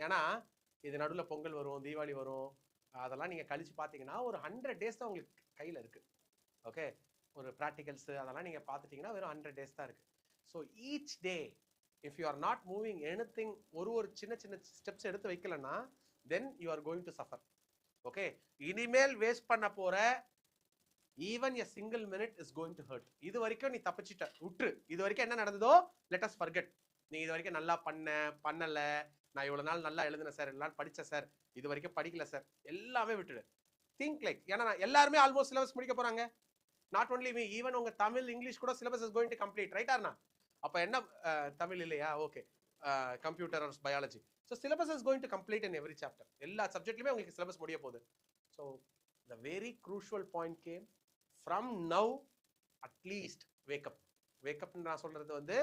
ஏன்னா இது நடுவில் பொங்கல் வரும், தீபாவளி வரும், அதெல்லாம் நீங்கள் கழிச்சு பார்த்தீங்கன்னா ஒரு 100 days தான் உங்களுக்கு கையில் இருக்குது. ஓகே, ஒரு ப்ராக்டிகல்ஸு அதெல்லாம் நீங்கள் பார்த்துட்டிங்கன்னா வெறும் 100 days தான் இருக்குது. So each day if you are not moving anything, ஒரு சின்ன சின்ன ஸ்டெப்ஸ் எடுத்து வைக்கலன்னா then you are going to suffer. Okay, இனிமேல் வேஸ்ட் பண்ண போகிற even a single minute is going to hurt. இது வரைக்கும் நீ தப்பிச்சிட்ட, விட்டுரு. இது வரைக்கும் என்ன நடந்ததோ லெட் அஸ் ஃபர்கெட். நீ இது வரைக்கும் நல்லா பண்ணலை, நான் இவ்வளோ நாள் நல்லா எழுதுனேன் சார், எல்லாம் படித்தேன் சார், இது வரைக்கும் படிக்கல சார், எல்லாமே விட்டுடு. திங்க் லைக், ஏன்னா எல்லாருமே ஆல்மோஸ்ட் சிலபஸ் முடிக்க போகிறாங்க. நாட் ஒன்லி மீ, ஈவன் உங்கள் தமிழ் இங்கிலீஷ் கூட syllabus is going to complete, ரைட்டார்னா? அப்போ என்ன, தமிழ் இல்லையா? Okay, computer or biology. So syllabus is going to complete in every chapter. எல்லா சப்ஜெக்ட்லையுமே உங்களுக்கு சிலபஸ் முடிய போகுது. So the very crucial point came from now. At least wake up. வேக்கப்னு நான் சொல்றது வந்து,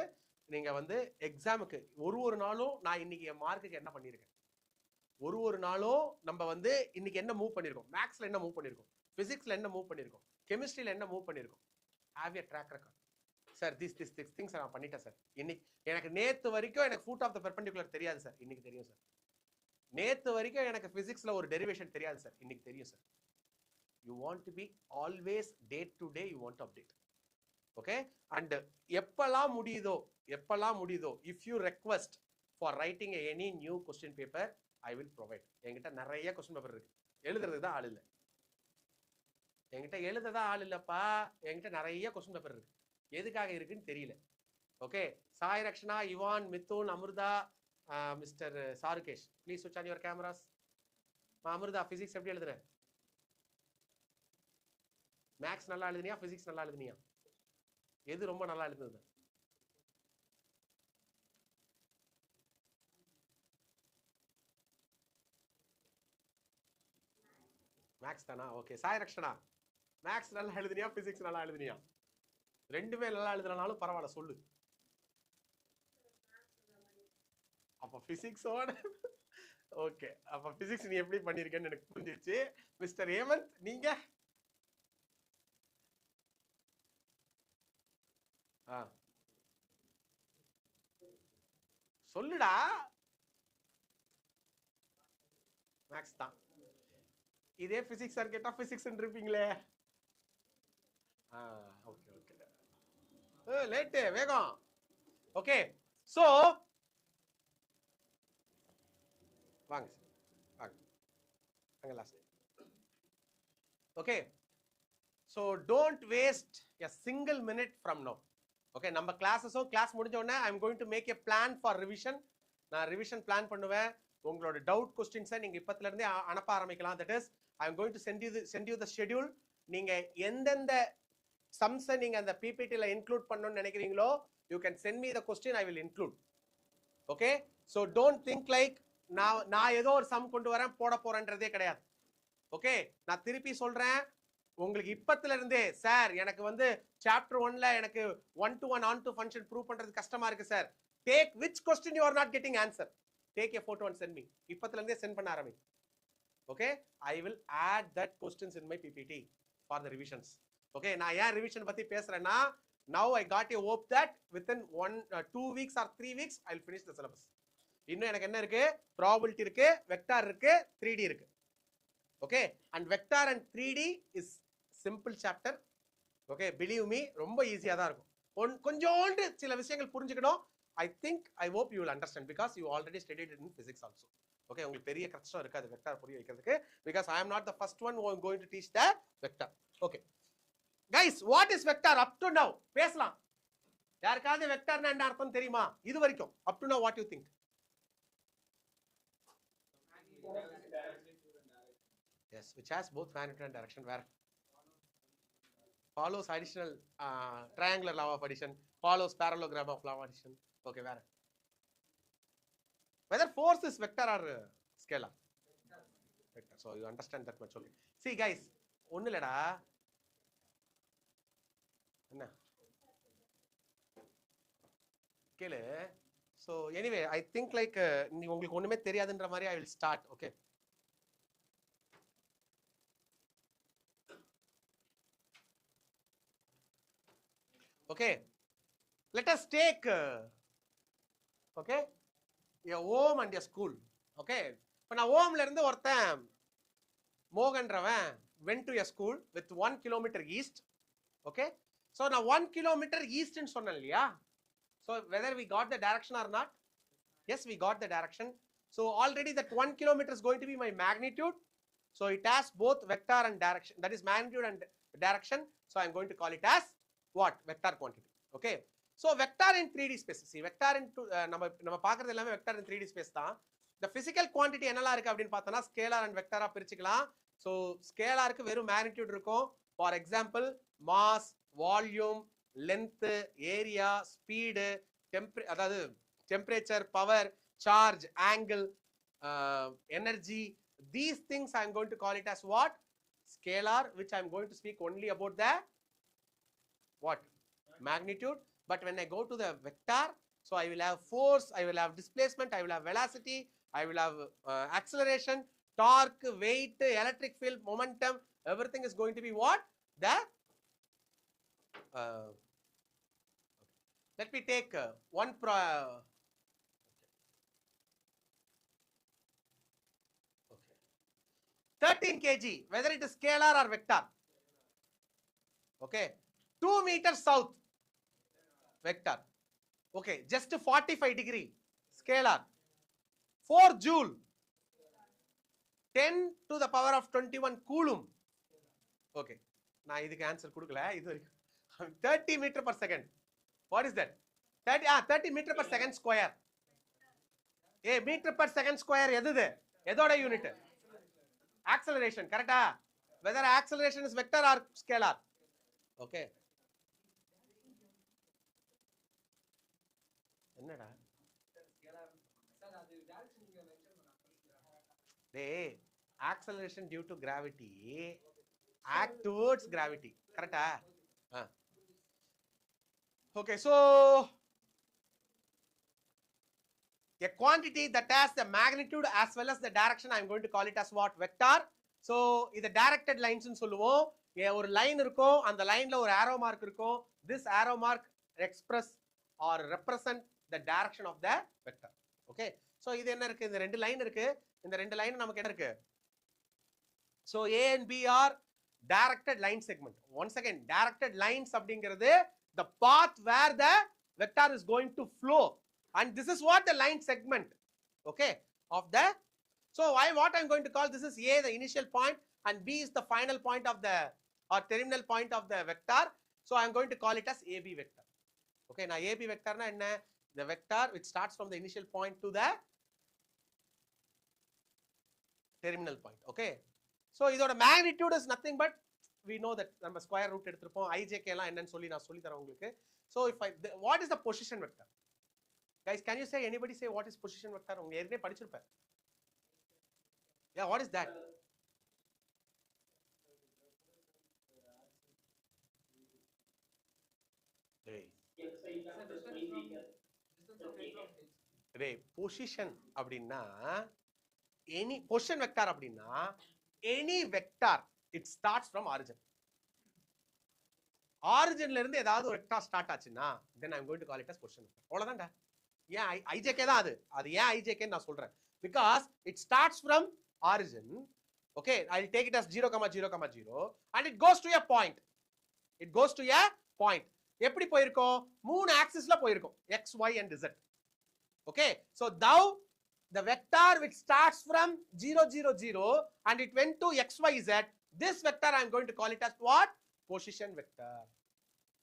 நீங்க வந்து எக்ஸாமுக்கு ஒரு நாளும் நான் இன்னைக்கு என் மார்க்குக்கு என்ன பண்ணியிருக்கேன், ஒரு நாளும் நம்ம வந்து இன்னைக்கு என்ன மூவ் பண்ணியிருக்கோம், மேக்ஸ்ல என்ன மூவ் பண்ணியிருக்கோம், பிசிக்ஸ்ல என்ன மூவ் பண்ணியிருக்கோம், கெமிஸ்ட்ரியில என்ன மூவ் பண்ணியிருக்கோம், have a track record. Sir this things நான் பண்ணிட்டேன் சார். இன்னைக்கு எனக்கு நேற்று வரைக்கும் எனக்கு ஃபுட் ஆஃப் த பெர்பெண்டிகுலர் தெரியாது சார், இன்னைக்கு தெரியும் சார். நேற்று வரைக்கும் எனக்கு பிசிக்ஸ்ல ஒரு டெரிவேஷன் தெரியாது சார், இன்னைக்கு தெரியும் sir. You want to be always day to day, you want to update. Okay, and எப்பலாம் முடியுதோ if you request for writing any new question paper, I will provide. என்கிட்ட நிறைய question paper இருக்கு, எழுதுறதுக்கு தான் ஆள் இல்லை. என்கிட்ட எழுததா ஆள் இல்லப்பா, என்கிட்ட நிறைய question paper இருக்கு. எதுக்காக இருக்குன்னு தெரியல. Okay, Sai Rakshana, Ivan, Mithun, Amritha, mister Sarukesh, please switch on your cameras. Amritha, physics எப்படி எழுதுற? மேக்ஸ் நல்லா எழுதுனியா, பிசிக்ஸ் நல்லா எழுதுனியா? எது ரொம்ப நல்லா எழுதுனது? மேக்ஸ் தானா? ஓகே, சாய் ரக்ஷனா, மேக்ஸ் நல்லா எழுதுனியா, பிசிக்ஸ் நல்லா எழுதுனியா? ரெண்டுமே நல்லா எழுதுனாலும் பரவாயில்ல, சொல்லு. அப்ப பிசிக்ஸோட ஓகே, அப்ப பிசிக்ஸ் நீ எப்படி பண்ணிருக்கேன்னு எனக்கு புரிஞ்சிருச்சு. மிஸ்டர் ஹேமந்த், நீங்க? சொல்லுடா. மேக்ஸ் தான். இதே பிசிக்ஸ் சார் கேட்டா பிசிக்ஸ் இருப்பீங்களே. ஓகே ஓகே, லேட்டு வேகம். ஓகே, சோ வாங்க சார், வாங்க அங்க last. Okay, so don't waste a single minute from now. Okay, நம்ம கிளாஸஸும் கிளாஸ் முடிஞ்ச உடனே I am going to make a plan for revision. நான் ரிவிஷன் பிளான் பண்ணுவேன். உங்களோட டவுட் கொஸ்டின்ஸை நீங்க இப்பத்துல இருந்தே அனுப்ப ஆரம்பிக்கலாம். That is I am going to send you the schedule. நீங்க எந்தெந்த சம்ஸை நீங்க அந்த பிபிடில இன்க்ளூட் பண்ணணும்னு நினைக்கிறீங்களோ you can send me the question, I will include. Okay, so don't think like நான் ஏதோ ஒரு சம் கொண்டு வரேன் போட போறேன்றதே கிடையாது. ஓகே, நான் திருப்பி சொல்றேன், உங்களுக்கு இப்பத்துல இருந்தே சார் எனக்கு வந்து சாப்டர் 1ல எனக்கு 1-to-1 on-to function ப்ரூவ் பண்றது கஷ்டமா இருக்கு sir, take which question you are not getting answer, take a photo and send me. இப்பத்துல இருந்தே சென்ட் பண்ண ஆரம்பி. Okay, I will add that questions in my PPT for the revisions. Okay, நான் ஏன் revision பத்தி பேசுறேன்னா, now I got a hope that within 2 weeks or 3 weeks I will finish the syllabus. இன்னும் எனக்கு என்ன இருக்கு, ப்ராபபிலிட்டி இருக்கு, வெக்டார் இருக்கு, 3D இருக்கு. Okay, and vector and 3D is simple chapter. Okay, believe me, ரொம்ப ஈஸியா தான் இருக்கும். கொஞ்சோண்டு சில விஷயங்கள் புரிஞ்சுக்கணும். I hope you will understand because you already studied it in physics also. Okay, உங்களுக்கு பெரிய கஷ்டம் இருக்காது வெக்டார் புரிய வைக்கிறதுக்கு, because I am not the first one who is going to teach the vector. Okay guys, what is vector up to now? பேசலாம். யாருக்காவது வெக்டார்னா என்ன அர்த்தம் தெரியுமா இது வரைக்கும்? up to now what you think? Yes, which has both magnitude and direction, where follows additional triangular law of addition, follows parallelogram of law of addition. Okay, where whether force is vector or scalar? Vector. So you understand that much. Okay, see guys, ஒண்ணு இல்லடா, என்ன கேளு. So anyway, I think like நீ உங்களுக்கு ஒண்ணுமே தெரியாதுன்ற மாதிரி I will start. Okay, okay, let us take okay a home and a school. Okay இப்போ நான் ஓம்ல இருந்து ஒருத்தன் மோகன்றவன் went to a school with 1 kilometer east. Okay, so now 1 kilometer east ன்னு சொன்னேன் இல்லையா? So whether we got the direction or not? Yes, we got the direction. So already that 1 kilometer is going to be my magnitude. So it has both vector and direction. That is magnitude and direction. So I'm going to call it as what? Vector quantity. Okay. So vector in 3D space. See, vector in நம்ம பார்க்கிறது எல்லாமே vector in 3D space தான். The physical quantity என்னலாம் இருக்கு அப்படினு பார்த்தனா scalar and vector ஆ பிரிச்சுக்கலாம். So scalarக்கு வெறும் magnitude இருக்கும். For example, mass, volume, length, area, speed, அதாவது temperature, power, charge, angle, energy. These things I am going to call it as what? Scalar, which I am going to speak only about the what? Magnitude. But when I go to the vector, so I will have force, I will have displacement, I will have velocity, I will have acceleration, torque, weight, electric field, momentum. Everything is going to be what? The let me take one 13 kg, whether it is scalar or vector. Okay, 2 meters south, vector. Okay, just 45 degree, scalar. 4 joule, 10 to the power of 21 coulomb. Okay, நான் இதுக்கு answer கொடுக்கல, இது வரைக்கும் 30 meter per second. What is that? 30 meter per second square. meter per second square எதுது? எதோட unit? Acceleration, correct? Whether acceleration is vector or scalar. Okay. என்னடா? Acceleration due to gravity act towards gravity, correct? Okay, so a quantity that has the magnitude as well as the direction, I am going to call it as what? Vector. So இது directed lines ன்னு சொல்லுவோம். ஒரு line இருக்கும், அந்த லைன்ல ஒரு arrow mark இருக்கும். This arrow mark express or represent the direction of the vector. Okay, so இது என்ன இருக்கு? இந்த ரெண்டு லைன் இருக்கு. இந்த ரெண்டு லைன் நமக்கு என்ன இருக்கு? So A and B are directed line segment. Once again, directed lines அப்படிங்கிறது the path where the vector is going to flow, and this is what the line segment, okay, of the, so what I'm going to call, this is A, the initial point, and B is the final point of the or terminal point of the vector. So I'm going to call it as AB vector. Okay, now AB vector na enna? The vector which starts from the initial point to the terminal point. Okay, so idoda magnitude is nothing but we know that நம்ம square root எடுத்துப்போம். IJK எல்லாம் என்னன்னு சொல்லி நான் சொல்லி தரேன் உங்களுக்கு. So if what is the position vector? Guys, can you say, anybody say what is position vector? உங்க ஏற்கனவே படிச்சிருப்பேன். Yeah, what is that? Position அப்படின்னா any position vector அப்படின்னா any vector, it starts from origin. ஆரிஜின்ல இருந்து ஏதாவது ஒரு vector start ஆச்சுன்னா then I'm going to call it as position vector. அவ்வளவுதான்டா. ஏன் IJK தான் அது ஏன் IJK நான் சொல்றேன், because it starts from origin. Okay, I'll take it as 0, 0, 0 and it goes to a point. It goes to a point. எப்படி போயிருக்கும்? மூணு ஆக்சிஸ்ல போயிருக்கும், x, y and z. Okay, so thou the vector which starts from 0, 0, 0 and it went to x, y, z, this vector I am going to call it as what? Position vector.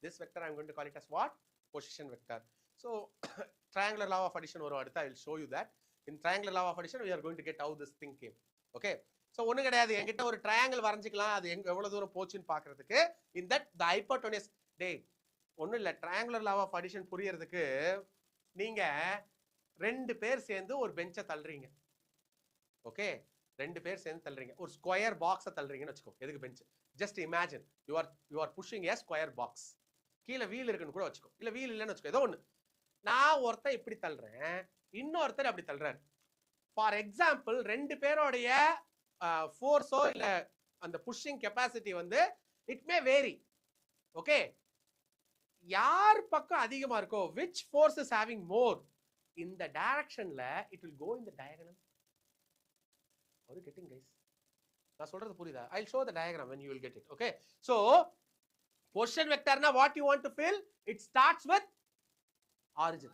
This vector I am going to call it as what? Position vector. So triangular law of addition varum adutha I will show you that. In triangular law of addition we are going to get how this thing came. Okay, so ஒண்ணு கிடையாது, என்கிட்ட ஒரு triangle வரைஞ்சிக்கலாம், அது எவ்வளவு தூரம் போச்சுன்னு பார்க்கிறதுக்கு. In that the hypotenuse, டேய் ஒண்ணும் இல்ல, triangular law of addition புரியறதுக்கு நீங்க ரெண்டு பேர் சேர்ந்து ஒரு பெஞ்சை தள்ளுறீங்க. ஓகே, ரெண்டு பேர் சேர்ந்து தள்ளுறீங்க, ஒரு ஸ்கொயர் பாக்ஸை தள்ளுறீங்கன்னு வச்சுக்கோ. எதுக்கு bench? Just imagine you are pushing A square box. கீழே வீல் இருக்குன்னு கூட வச்சுக்கோ, இல்ல வீல் இல்லைன்னு வச்சுக்கோ, ஏதோ ஒண்ணு. நான் ஒருத்தன் இப்படி தள்ளுறேன், இன்னொருத்தர் அப்படி தள்ளுறாரு. ஃபார் எக்ஸாம்பிள், ரெண்டு பேரோடைய ஃபோர்ஸோ இல்ல அந்த புஷிங் கெப்பாசிட்டி வந்து இட் மே வேரி. ஓகே, யார் பக்கம் அதிகமா இருக்கோ, which force is having more in the directionல it will go in the diagonal. Are you getting, guys? நான் சொல்றது புரியுதா? I'll show the diagram when you will get it. Okay, so position vector na what you want to fill, it starts with origin.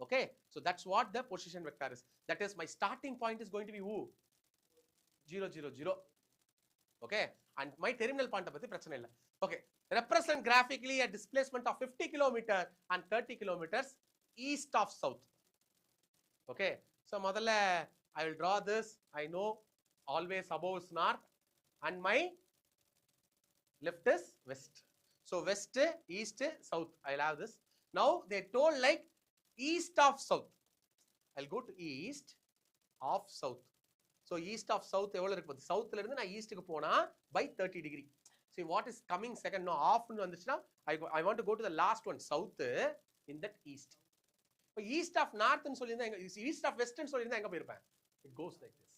Okay, so that's what the position vector is. That is, my starting point is going to be who? 0 0 0. Okay, and my terminal point பத்தி பிரச்சனை இல்ல. Okay, represent graphically a displacement of 50 kilometer and 30 kilometers east of south. Okay, so முதல்ல I will draw this. I know always above is north and my left is west. So west, east, south, I'll have this. Now they told like east of south. I'll go to east of south. So east of south எவ்வளவு இருக்கு? சவுத்ல இருந்து நான் ஈஸ்ட்க்கு போனா by 30 degree. See what is coming second? No, off னு வந்துச்சுனா I want to go to the last one, south in that east. இப்போ east of north னு சொல்லிருந்தா எங்க, east of west னு சொல்லிருந்தா எங்க போயிருப்பேன்? It goes like this.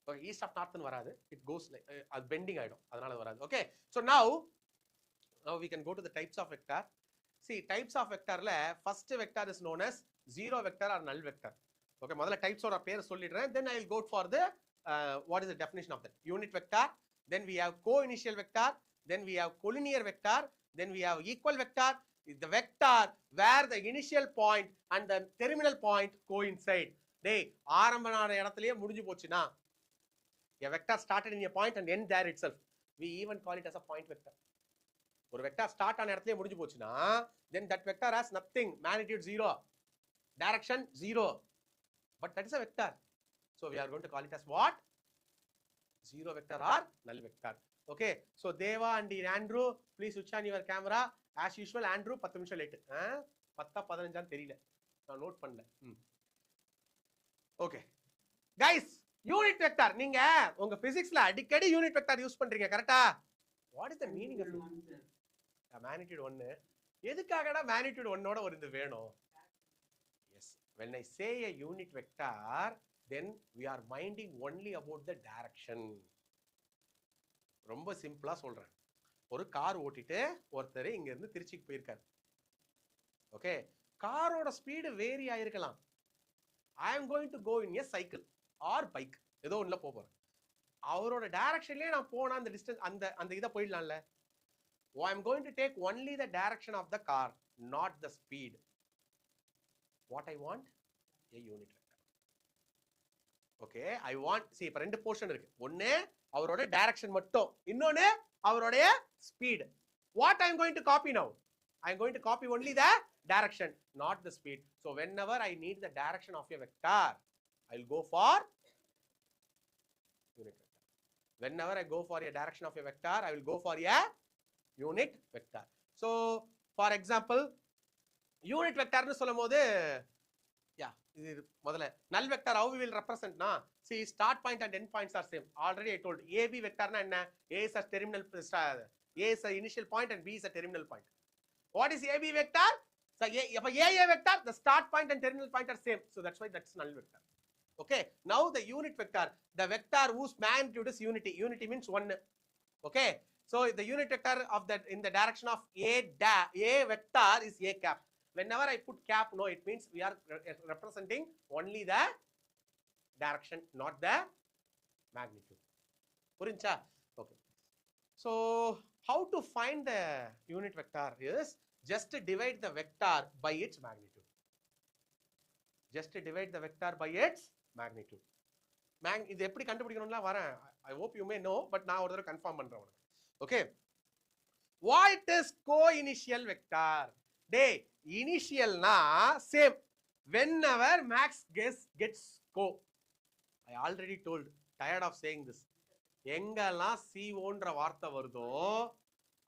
Okay, east of north னு வராது, it goes like அது bending ஆயிடும், அதனால வராது. Okay, so now we can go to the types of vector. See, types of vectorல first vector is known as zero vector or null vector. Okay, முதல்ல types ஓட பேர் சொல்லிடுறேன், then I will go for the what is the definition of that. Unit vector, then we have co-initial vector, then we have collinear vector, then we have equal vector. The vector where the initial point and the terminal point coincide. டேய், ஆரம்பமான இடத்துலயே முடிஞ்சு போச்சுனா, a vector started in a point and end there itself. We even call it as a point vector. ஒரு vector start ஆன இடத்துலயே முடிஞ்சு போச்சுனா, then that vector has nothing, magnitude 0, direction 0, but that is a vector. So we are going to call it as what? Zero vector or null vector. Okay, so Deva and Andrew, please switch on your camera. As usual, Andrew 10 நிமிஷம் late. 10 15 தெரியல, நான் note பண்ணல. Okay guys, unit vector நீங்க உங்க பிசிக்ஸ்ல அடிக்கடி unit vector use பண்றீங்க, கரெக்ட்டா? What is the meaning of it? Magnitude 1. எதுக்காகடா magnitude 1 ஓட ஒரு இது வேணும்? Yes, when I say a unit vector, then we are minding only about the direction. ரொம்ப சிம்பிளா சொல்றேன். ஒரு கார் ஓட்டிட்டு ஒருத்தர் இங்க இருந்து திருச்சிக்கு போயிருக்காரு. ஓகே, காரோட ஸ்பீடு வேரி ஆயிருக்கலாம். I am going to go in a cycle or bike, ஏதோ ஒண்ணுல போறேன். அவரோட டைரக்ஷன்லயே நான் போனா அந்த டிஸ்டன்ஸ் அந்த இத போயிடலாம்ல. I am going to take only the direction of the car, not the speed. What I want? A unit vector. Okay, I want, see, இப்ப ரெண்டு போர்ஷன் இருக்கு. ஒண்ணு அவரோட டைரக்ஷன் மட்டும், இன்னொன்னு அவரோட speed. What I am going to copy now? I am going to copy only the direction, not the speed. So whenever I need the direction of a vector, I will go for unit vector. Whenever I go for a direction of a vector, I will go for a unit vector. So for example, unit vector னு சொல்லும்போது, இது முதல்ல null vector how we will represent na? See, start point and end points are same. Already I told, AB vector na enna? A is a terminal, A is a initial point and B is a terminal point. What is AB vector? So A vector, the start point and terminal point are same, so that's why that's null vector. Okay, now the unit vector, the vector whose magnitude is unity. Unity means 1. Okay, so the unit vector of that in the direction of A vector is A cap. Whenever I put cap, no, it means we are representing only the direction, not the magnitude. Purincha? Okay. So how to find the unit vector is just to divide the vector by its magnitude. Just to divide the vector by its magnitude. இது எப்படி கண்டுபிடிக்கணும்னா வரேன். I hope you may know, but நான் ஒரு தடவை confirm பண்றேன் உங்களுக்கு. Okay, what is co-initial vector? Day initial na same whenever max gets co. I already told, tired of saying this. எங்கெல்லாம் CO ன்ற வார்த்தை வருதோ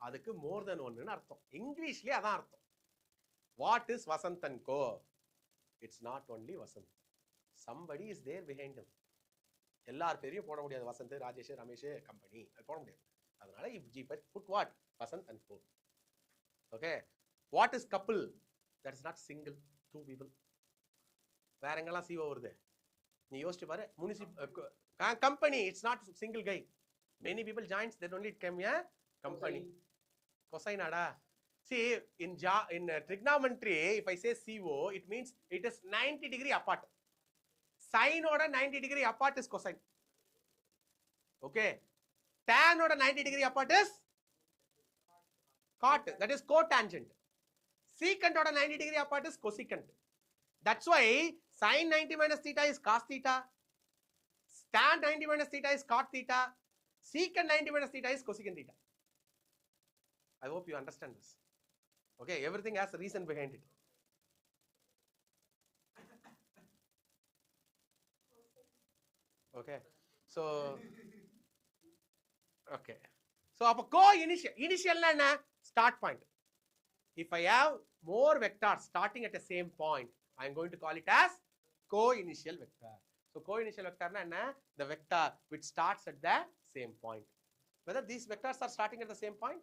அதுக்கு more than 1 ன்னு அர்த்தம். இங்கிலீஷ்லயே அதான் அர்த்தம். What is Vasant and Co? It's not only Vasant. Somebody is there behind him. எல்லார் பேரையும் போட முடியாது. வசந்த், ராஜேஷ், ரமேஷ், கம்பெனி அது போட முடியாது. அதனால put what? Vasant and Co. Okay. What is couple? That is not single, two people. வேற எங்கெல்லாம் CO வருது? நீ யோசிச்சு பாரு. Company, it's not single guy. Many people joins, then only it came a company. Cosine ada. See, in trigonometry, if I say CO, it means it is 90 degree apart. Sine order 90 degree apart is cosine. Okay, tan oda 90 degree apart is cot, that is cotangent. Secant oda 90 degree apart is cosecant. That's why sin 90 minus theta is cos theta, tan 90 minus theta is cot theta, secant 90 minus theta is cosecant theta. I hope you understand this. Okay, everything has a reason behind it. Okay, so okay, so initial na start point. If I have more vectors starting at the same point, I am going to call it as co-initial vector. So co-initial vector na the vector which starts at the same point. Whether these vectors are starting at the same point,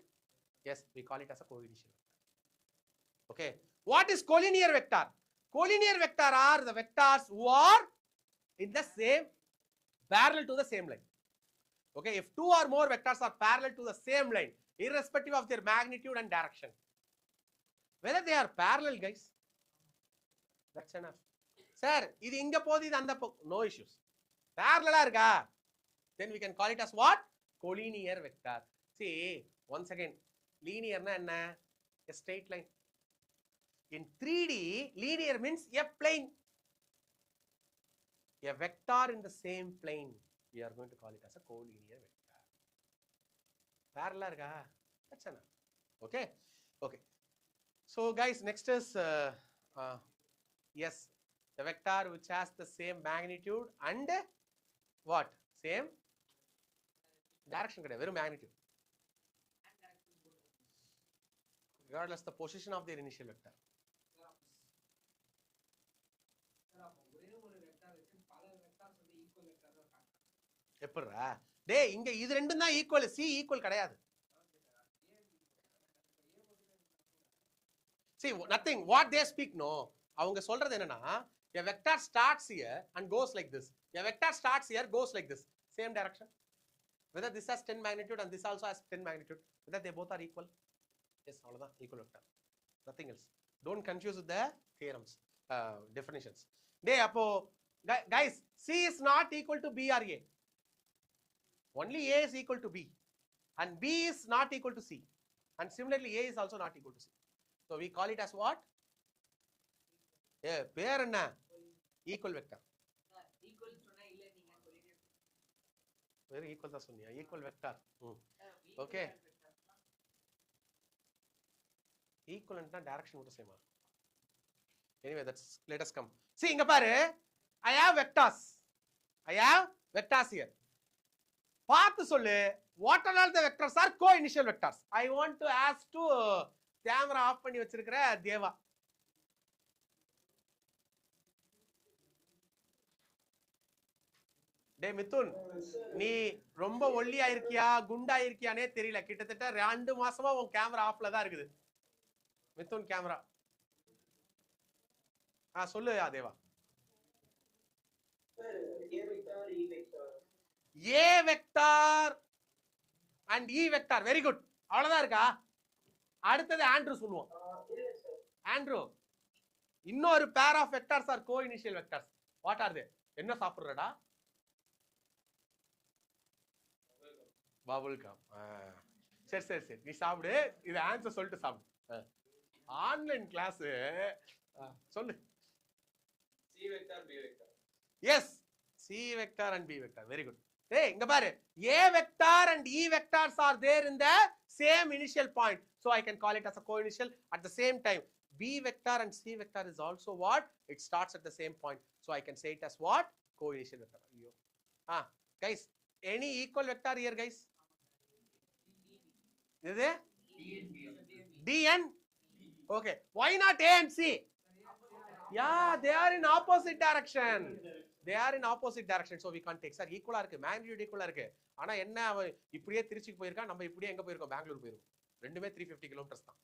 yes, we call it as a co-initial vector. Okay, what is collinear vector? Collinear vector are the vectors who are in the same, parallel to the same line. Okay, if two or more vectors are parallel to the same line, irrespective of their magnitude and direction, whether they are parallel, guys, that's enough. Sir, idu inga podi idu anda no issues. Parallel irka, then we can call it as what? Collinear vector. See, once again, linear na enna? A straight line. In 3D, linear means a plane. A vector in the same plane, we are going to call it as a collinear vector. Parallel irka? That's enough. Okay, okay. So guys, next is yes, the vector which has the same magnitude and what? Same direction, very magnitude. Regardless the position of their initial vector. எப்பறா டேய் இங்க இது ரெண்டும் தான் equal, C equal கிடையாது. See, nothing what they speak, no, அவங்க சொல்றது என்னன்னா a vector starts here and goes like this, a vector starts here goes like this, same direction, whether this has 10 magnitude and this also has 10 magnitude, whether they both are equal. Yes, அவ்வளவுதான் equal vector, nothing else. Don't confuse with the theorems, definitions. டேய் அப்போ guys, C is not equal to B or A. Only A is equal to B and B is not equal to C, and similarly A is also not equal to C. So we call it as what? பேர் என்ன? Equal vector. Equal சொன்னா இல்ல நீங்க சொல்லிட்டீங்க. வேற equal தான் சொன்னியா? Equal vector. Okay. Equivalent na direction மட்டும் சேமா. Anyway, let us come. See, இங்க பாரு, I have vectors. I have vectors here. பார்த்து சொல்லு, what are all the vectors are co-initial vectors? I want to ask to camera off பண்ணி வச்சிருக்கிற தேவா. டே மிதுன், நீ ரொம்ப ஒல்லியா இருக்கியா குண்டா இருக்கியானே தெரியல, கிட்டத்தட்ட 2 மாசமா உன் கேமரா ஆஃப்ல தான் இருக்குது. மிதுன் கேமரா சொல்லு தேவா. A vector and E vector, very good. அவ்வளவுதான் இருக்கா? அடுத்தது ஆண்ட்ரூ சொல்லுவோம். ஆண்ட்ரூ, இன்னொரு pair of vectors are co-initial vectors. What are they? என்ன சாப்பிடுறடா? Bubble gum. சரி சரி சரி, நீ சாப்பிடு, இது ஆன்சர் சொல்லிட்டு சாப்பிடு. ஆன்லைன் கிளாஸ் சொல்லு. C vector, B vector. Yes, C vector and B vector, very good. Hey, இங்க பாரு, A vector and E vectors are there in the same initial point, so I can call it as a co-initial. At the same time, B vector and C vector is also what? It starts at the same point, so I can say it as what? Co-initial vector. Guys, any equal vector here, guys? Is it D and okay, why not A and C? Yeah, they are in opposite direction. They are in opposite direction, so we can't take. Sir, equal இருக்கு, magnitude equal இருக்கு, ஆனா என்ன அவன் இப்படியே திருச்சிக்கு போயிருக்கான், நம்ம இப்படியே எங்க போயிருக்கோம், பெங்களூர் போயிருக்கோம். ரெண்டுமே 350 kilometers தான்.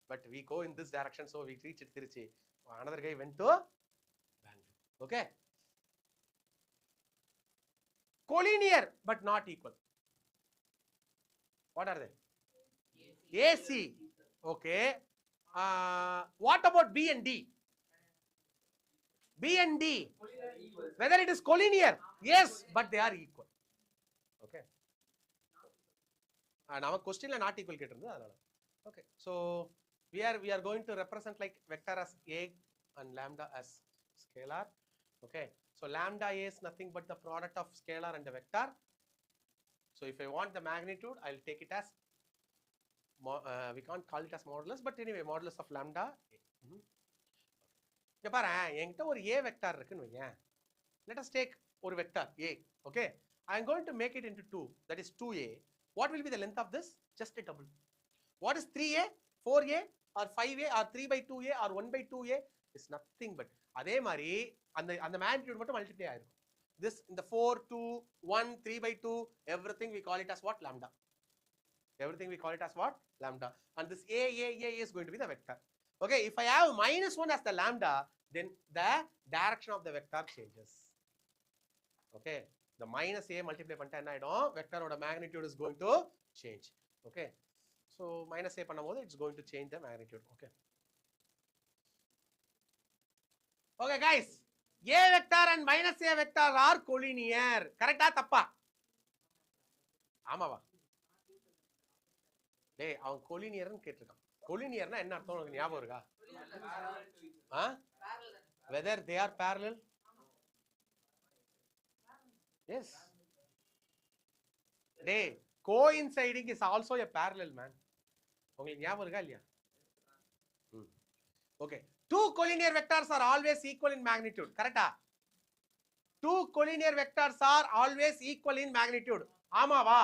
But we go in this direction, so we reach Tiruchi. Another guy went to Bangalore. Okay. Collinear but not equal. What are they? AC. Okay. What about B and D? B and D, whether it is collinear, yes, but they are equal. Okay. நமக்கு கொஸ்டின்ல not equal கேட்டிருந்தது அதனால. Okay, so we are going to represent like vector as a and lambda as scalar. Okay, so lambda a is nothing but the product of scalar and the vector. So if I want the magnitude, I'll take it as we can't call it as modulus, but anyway modulus of lambda a. இங்க பாரு, என்கிட்ட ஒரு a vector இருக்குன்னு வைங்க. Let us take ஒரு vector a. Okay, I am going to make it into 2, that is 2a. What will be the length of this? Just a double. What is 3a, 4a or 5a or 3 by 2a or 1 by 2a? Is nothing but அதே மாதிரி அந்த magnitude மட்டும் multiply ஆயிருக்கும். This in the 4, 2, 1, 3 by 2, everything we call it as what? Lambda. Everything we call it as what? Lambda. And this a is going to be the vector. Okay, if I have -1 as the lambda, then the direction of the vector changes. Okay, the minus a multiply பண்ணிட்டா என்ன ஆயிடும்? Vector ஓட magnitude is going to change. Okay, so minus a பண்ணும்போது it's going to change the magnitude. Okay. Okay guys, a vector and minus a vector are collinear. கரெக்ட்டா தப்பா? ஆமாவா? டேய், அவன் collinearனு கேட்டிருக்கான். collinearனா என்ன அர்த்தம் உங்களுக்கு ஞாபகம் இருக்கா? Whether they are parallel? Yes. Day, coinciding is also a parallel, man. உங்களுக்கு ஞாபகம் இருக்கா இல்லையா? Okay, two collinear vectors are always equal in magnitude. கரெக்ட்டா? Two collinear vectors are always equal in magnitude. ஆமாவா?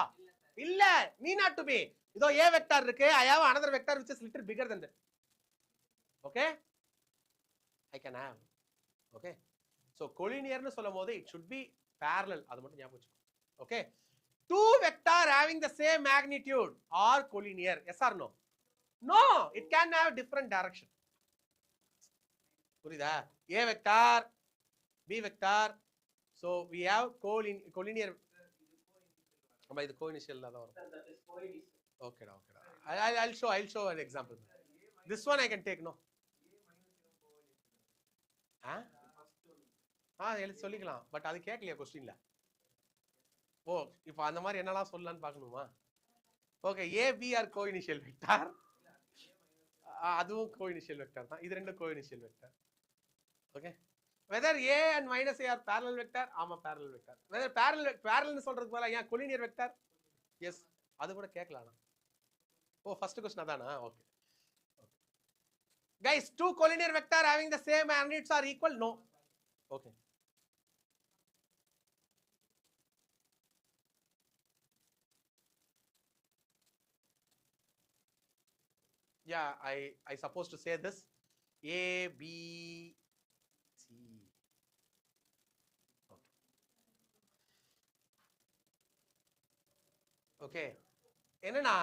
இல்ல, need not to be. இதோ a vector இருக்கு, I have another vector which is little bigger than that. Okay, I can have. Okay, so collinear னு சொல்லும்போது it should be parallel. அது மட்டும் ஞாபகம் வச்சுக்கோ. Okay, two vector having the same magnitude are collinear. Yes or no? No, it can have different direction. புரியுதா? a vector, b vector, so we have collinear. நம்ம இது கோஇனிஷியல் தான் வரும். Okay, I'll show an example. This one I can take, no? எழுதி சொல்லிக்கலாம், but அது கேட்கலையா கொஸ்டின்ல? ஓ, இப்போ அந்த மாதிரி என்னெல்லாம் சொல்லலாம்னு பார்க்கணுமா? Okay, A B are coinitial vector, அதுவும் கோஇனிஷியல் வெக்டார் தான். இது ரெண்டும் coinitial vector. Okay, whether a and minus a are parallel vector? ஆமா, parallel vector. whether parallel சொல்றதுக்கு பதிலா ஏன் collinear vector? எஸ், அது கூட கேட்கலாம். ஓ, ஃபர்ஸ்ட் क्वेश्चन அதானா? Okay. Guys, two collinear vector having the same magnitudes are equal? No. Okay. Yeah, I supposed to say this. A, B, C. Okay. என்னன்னா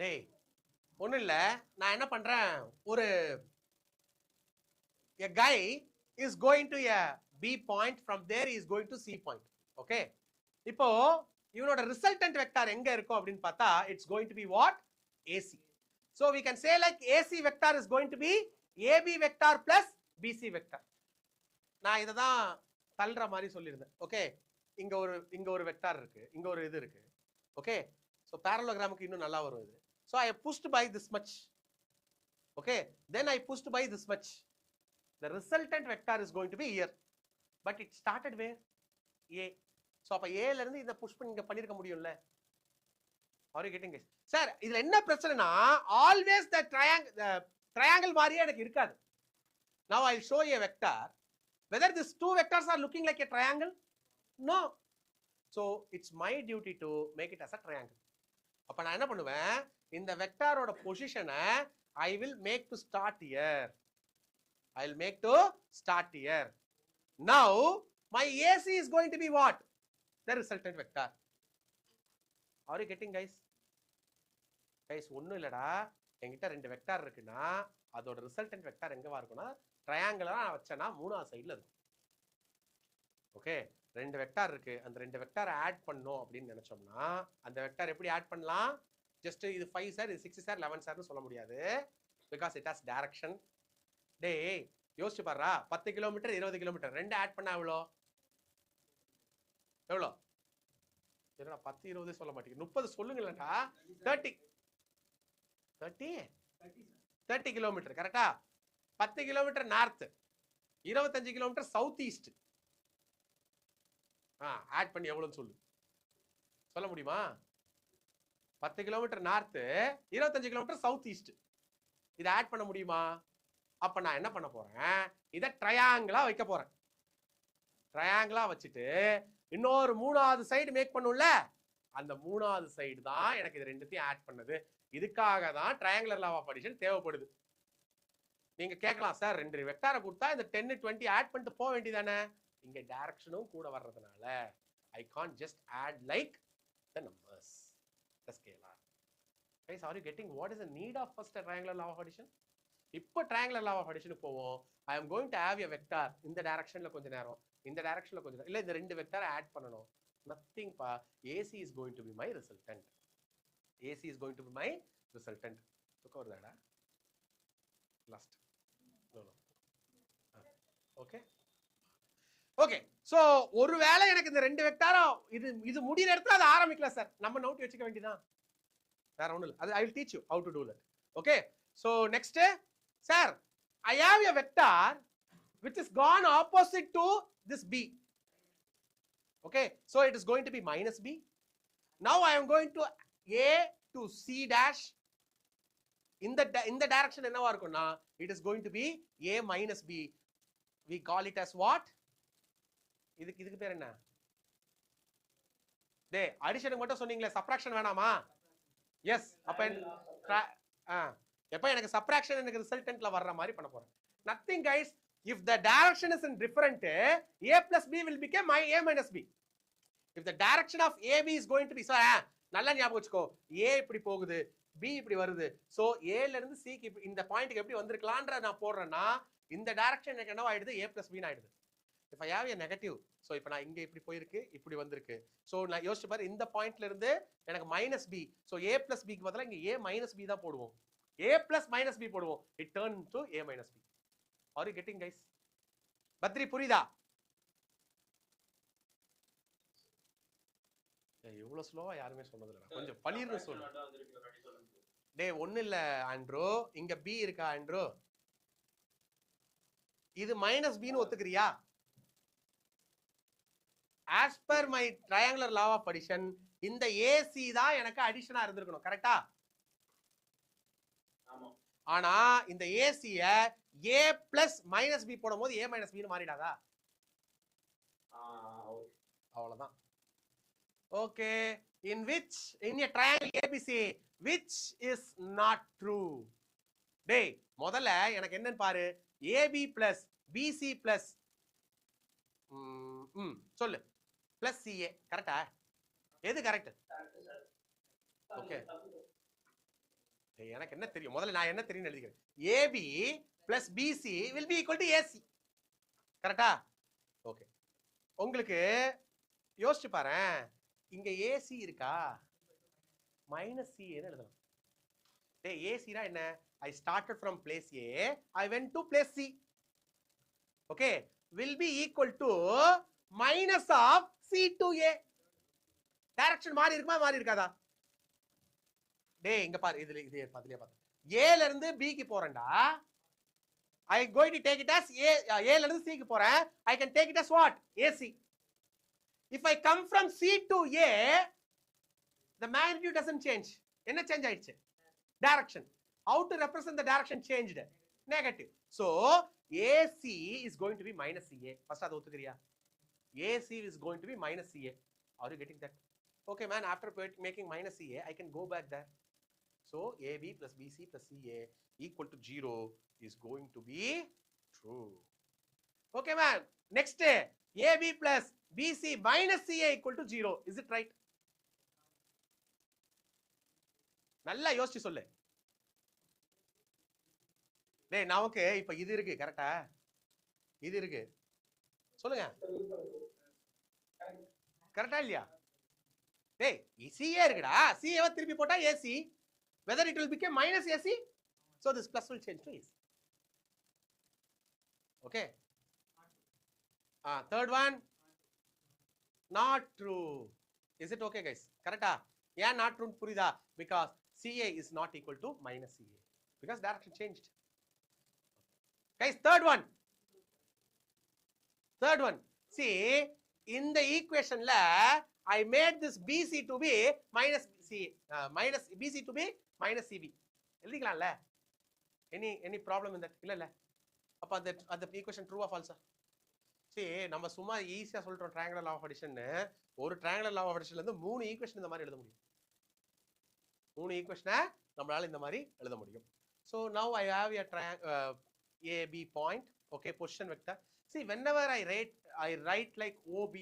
டேய், ஒன்றும் இல்லை, நான் என்ன பண்றேன், ஒரு a guy is going to a B point, from there he is going to C point. Okay, இப்போ இவனோட ரிசல்டன்ட் வெக்டார் எங்க இருக்கும் அப்படின்னு பார்த்தா it's going to be what? AC. So we can say like AC vector is going to be AB vector plus BC vector. நான் இதை தான் தள்ளுற மாதிரி சொல்லியிருந்தேன். ஓகே, இங்க ஒரு வெக்டார் இருக்கு, இங்க ஒரு இது இருக்கு. ஓகே, ஸோ parallelogram இன்னும் நல்லா வரும் இது. So I pushed by this much. Okay, then I pushed by this much. The resultant vector is going to be here, but it started where? A. So அப்ப A ல இருந்து இத push பண்ணி இங்க பண்ணிருக்க முடியும்ல? Are you getting it? Sir, இதுல என்ன பிரச்சனைனா always the triangle மாதிரியே எனக்கு இருக்காது. Now I'll show you a vector. Whether these two vectors are looking like a triangle? No. So it's my duty to make it as a triangle. அப்ப நான் என்ன பண்ணுவேன், இந்த வெக்டாரோட பொசிஷனை I will make to start here. I'll make to start here. Now my AC is going to be what? The resultant vector. Are you getting, guys? Guys, ஒன்றும் இல்லடா, என்கிட்ட ரெண்டு வெக்டார் இருக்குன்னா அதோட ரிசல்டன்ட் வெக்டார் எங்கவா இருக்கும்னா ட்ரையாங்கிளா நான் வச்சேன்னா மூணாவது சைடில் இருக்கும். ஓகே, ரெண்டு வெக்டார் இருக்கு, அந்த ரெண்டு வெக்டாரை ஆட் பண்ணோம் அப்படின்னு நினைச்சோம்னா அந்த வெக்டார் எப்படி ஆட் பண்ணலாம்? ஜஸ்ட் இது 5 சார், இது 6 சார், 11 சார்னு சொல்ல முடியாது. Because it has direction. டேய் யோசிச்சு பாருடா, 10 கிலோமீட்டர் 20 கிலோமீட்டர் ரெண்டு ஆட் பண்ணா எவ்வளோ? எவ்வளோ? என்னடா 10 20 சொல்ல மாட்டேங்குது, 30 சொல்லுங்களேன்டா. 30 கிலோமீட்டர் கரெக்டா? 10 kilometre north, 25 kilometre south east. Add பண்ணி எவ்வளோன்னு சொல்லு, சொல்ல முடியுமா? 10 kilometre north, 25 kilometre south east. இதை ஆட் பண்ண முடியுமா? அப்ப நான் என்ன பண்ண போறேன், இதை ட்ரையாங்கிளா வைக்க போறேன். ட்ரையாங்கிளா வச்சுட்டு இன்னொரு 3வது சைடு மேக் பண்ணும்ல, அந்த 3வது சைடு தான் எனக்கு இது ரெண்டுத்தையும் ஆட் பண்ணது. இதுக்காக தான் ட்ரையாங்குலர் லா ஆஃப் அடிஷன் தேவைப்படுது. நீங்க கேட்கலாம், சார் 2 வெக்டாரை கொடுத்தா இந்த 10 20 ஆட் பண்ணிட்டு போக வேண்டியதானே? இங்க டைரக்ஷனும் கூட வர்றதுனால I can't just add like the numbers, the scalar. Guys, are you getting what is the need of first a triangular law of addition? இப்போ triangular law of addition போவோம். I am going to have a vector இந்த டைரக்ஷன்ல கொஞ்ச நேரம், இந்த டைரக்ஷன்ல கொஞ்ச நேரம், இல்ல இந்த ரெண்டு வெக்டாரை ஆட் பண்ணணும். Nothing pa, AC is going to be my resultant. AC is going to be my resultant. தூக்கம் வருதாடா? Last. No. Okay. Okay. So ஒருவேளை எனக்கு இந்த ரெண்டு வெக்டாரும் இது முடியற இடத்துல அது ஆரம்பிக்கல சார், நம்ம நோட் வச்சுக்க வேண்டியதான், வேற ஒண்ணும் இல்ல. அது I will teach you how to do that. Okay. So next, sir, I have a vector which is gone opposite to this B. Okay. So it is going to be minus B. Now I am going to A to C dash. In the direction என்னவா இருக்கும்னா, it is going to be A minus B. We call it as what? இதுக்கு பேர் என்ன? டே அடிஷனுக்கு மட்டும் சொன்னீங்களே, subtraction வேணாமா? S. அப்ப எப்ப எனக்கு சப்ட்ராக்ஷன் எனக்கு ரிசல்டன்ட்ல வர்ற மாதிரி பண்ண போறேன். Nothing guys, if the direction is in different, A plus B will become A minus B. If the direction of AB is going to be, so நல்லா ஞாபகம் வச்சுக்கோ, A இப்படி போகுது, B இப்படி வருது. சோ A ல இருந்து C க்கு இந்த பாயிண்ட்க்கு எப்படி வந்திருக்கலாம்ன்ற நான் போடுறேன்னா, இந்த டைரக்ஷன் எனக்கு என்னவா ஆயிடுது, A plus B ஆயிடுது. If I have a negative, so இப்போ நான் இங்க இப்படி போயிருக்கு, இப்படி வந்திருக்கு. சோ நான் யோசிச்சு பாரு, இந்த பாயிண்ட்ல இருந்து எனக்கு minus B, so A plus B க்கு பதிலா இங்க A minus B தான் போடுவோம். A plus minus B போடுவோம். It turn into A minus B. Are you getting guys? Badri புரியுதா? எவ்வளவு ஸ்லோவா யாருமே சொன்னது இல்ல, கொஞ்சம் பளிர்னு சொல்லு. டேய் ஒண்ணு இல்ல ஆண்ட்ரோ, இங்க B இருக்கா ஆண்ட்ரோ? இது minus B ன்னு ஒத்துக்கறியா? As per my triangular law of addition, இந்த AC தான் எனக்கு அடிஷனா இருந்திருக்கணும், கரெக்டா? ஆமா. ஆனா இந்த AC ய A plus minus B போடும்போது A minus B ன்னு மாறிடாதா? அவ்வளவுதான். Okay. In a triangle ABC, which is not true? டேய் முதல்ல எனக்கு என்னன்னு பாரு, AB plus BC plus சொல்லு plus CA கரெக்டா? எது கரெக்ட்? ஓகே. எனக்கு என்ன தெரியும், முதல்ல நான் என்ன தெரியும் எழுதிக்கிறேன். AB plus BC will be equal to AC. கரெக்டா? ஓகே. உங்களுக்கு யோசிச்சு பாரு, இங்க AC இருக்கா, மைனஸ் CA ன்னு எழுதலாம். டேய் AC னா என்ன? I started from place A, I went to place C. Okay, will be equal to minus of C to A. Direction மாறி இருக்குமா மாறி இருக்காதா? டேய் இங்க பாரு, இது பதிலே பாரு, A ல இருந்து B க்கு போறேன்டா, I am going to take it as A ல இருந்து C க்கு போறேன், I can take it as what? AC. If I come from C to A, the magnitude doesn't change. என்ன சேஞ்ச் ஆயிடுச்சு? Direction. How to represent the direction changed? Negative. So AC is going to be minus CA. First அது ஒத்துக்கறியா? AC is going to be minus CA. Are you getting that? Okay man, after making minus CA, I can go back there. So AB plus BC plus CA equal to 0 is going to be true. Okay man, next AB plus BC minus CA equal to 0. Is it right? நல்லா யோசிச்சு சொல்லு. டேய் நமக்கு இப்ப இது இருக்கு கரெக்டா, இது இருக்கு, சொல்லுங்க கரெக்டா இல்லையா? டேய் CA இருக்குடா, CA வை திருப்பி போட்டா AC, whether it will become minus AC, so this plus will change to AC. Okay. Third one, not true. Is it okay guys? Correcta? Yeah, not true புரியுதா? Because CA is not equal to minus CA, because direction changed. Guys, third one, see, in the equation la I made this BC to be minus CA, minus BC to be minus CB. எழுதிக்கலாம்ல? any problem in that? இல்ல அப்ப அந்த equation true or false? see, நம்ம சும்மா ஈஸியா சொல்றோம் triangular law of addition. ஒரு triangular law of additionல இருந்து மூணு ஈக்குவேஷன் இந்த மாதிரி எழுத முடியும். மூணு ஈக்குவேஷனை நம்மளால இந்த மாதிரி எழுத முடியும். So now I have a AB point, okay, position vector. See, whenever I write like OB,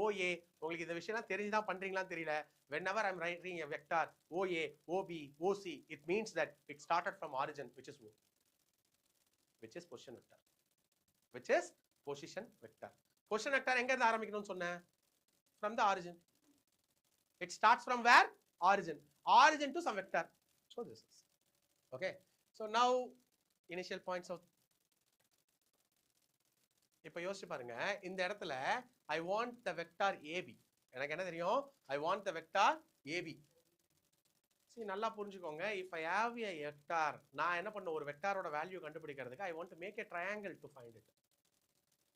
OA, உங்களுக்கு இந்த விஷயம் தெரிஞ்சு தான் பண்றீங்களான்னு தெரியல. Whenever I'm writing a vector OA, OB, OC, it means that it started from origin, which is O, which is position vector, which is position vector. Position vector எங்க இருந்து ஆரம்பிக்கணும்னு சொன்னேன்? From the origin. It starts from where? Origin to some vector. So this is okay. So now initial points of, இப்ப யோசிச்சு பாருங்க, இந்த இடத்துல I want the vector AB. எனக்கு என்ன தெரியும்? I want the vector AB. See, நல்லா புரிஞ்சுக்கோங்க. If I have a vector, நான் என்ன பண்ண, ஒரு வெக்டாரோட வேல்யூ கண்டுபிடிக்கிறதுக்கு I want to make a triangle to find it.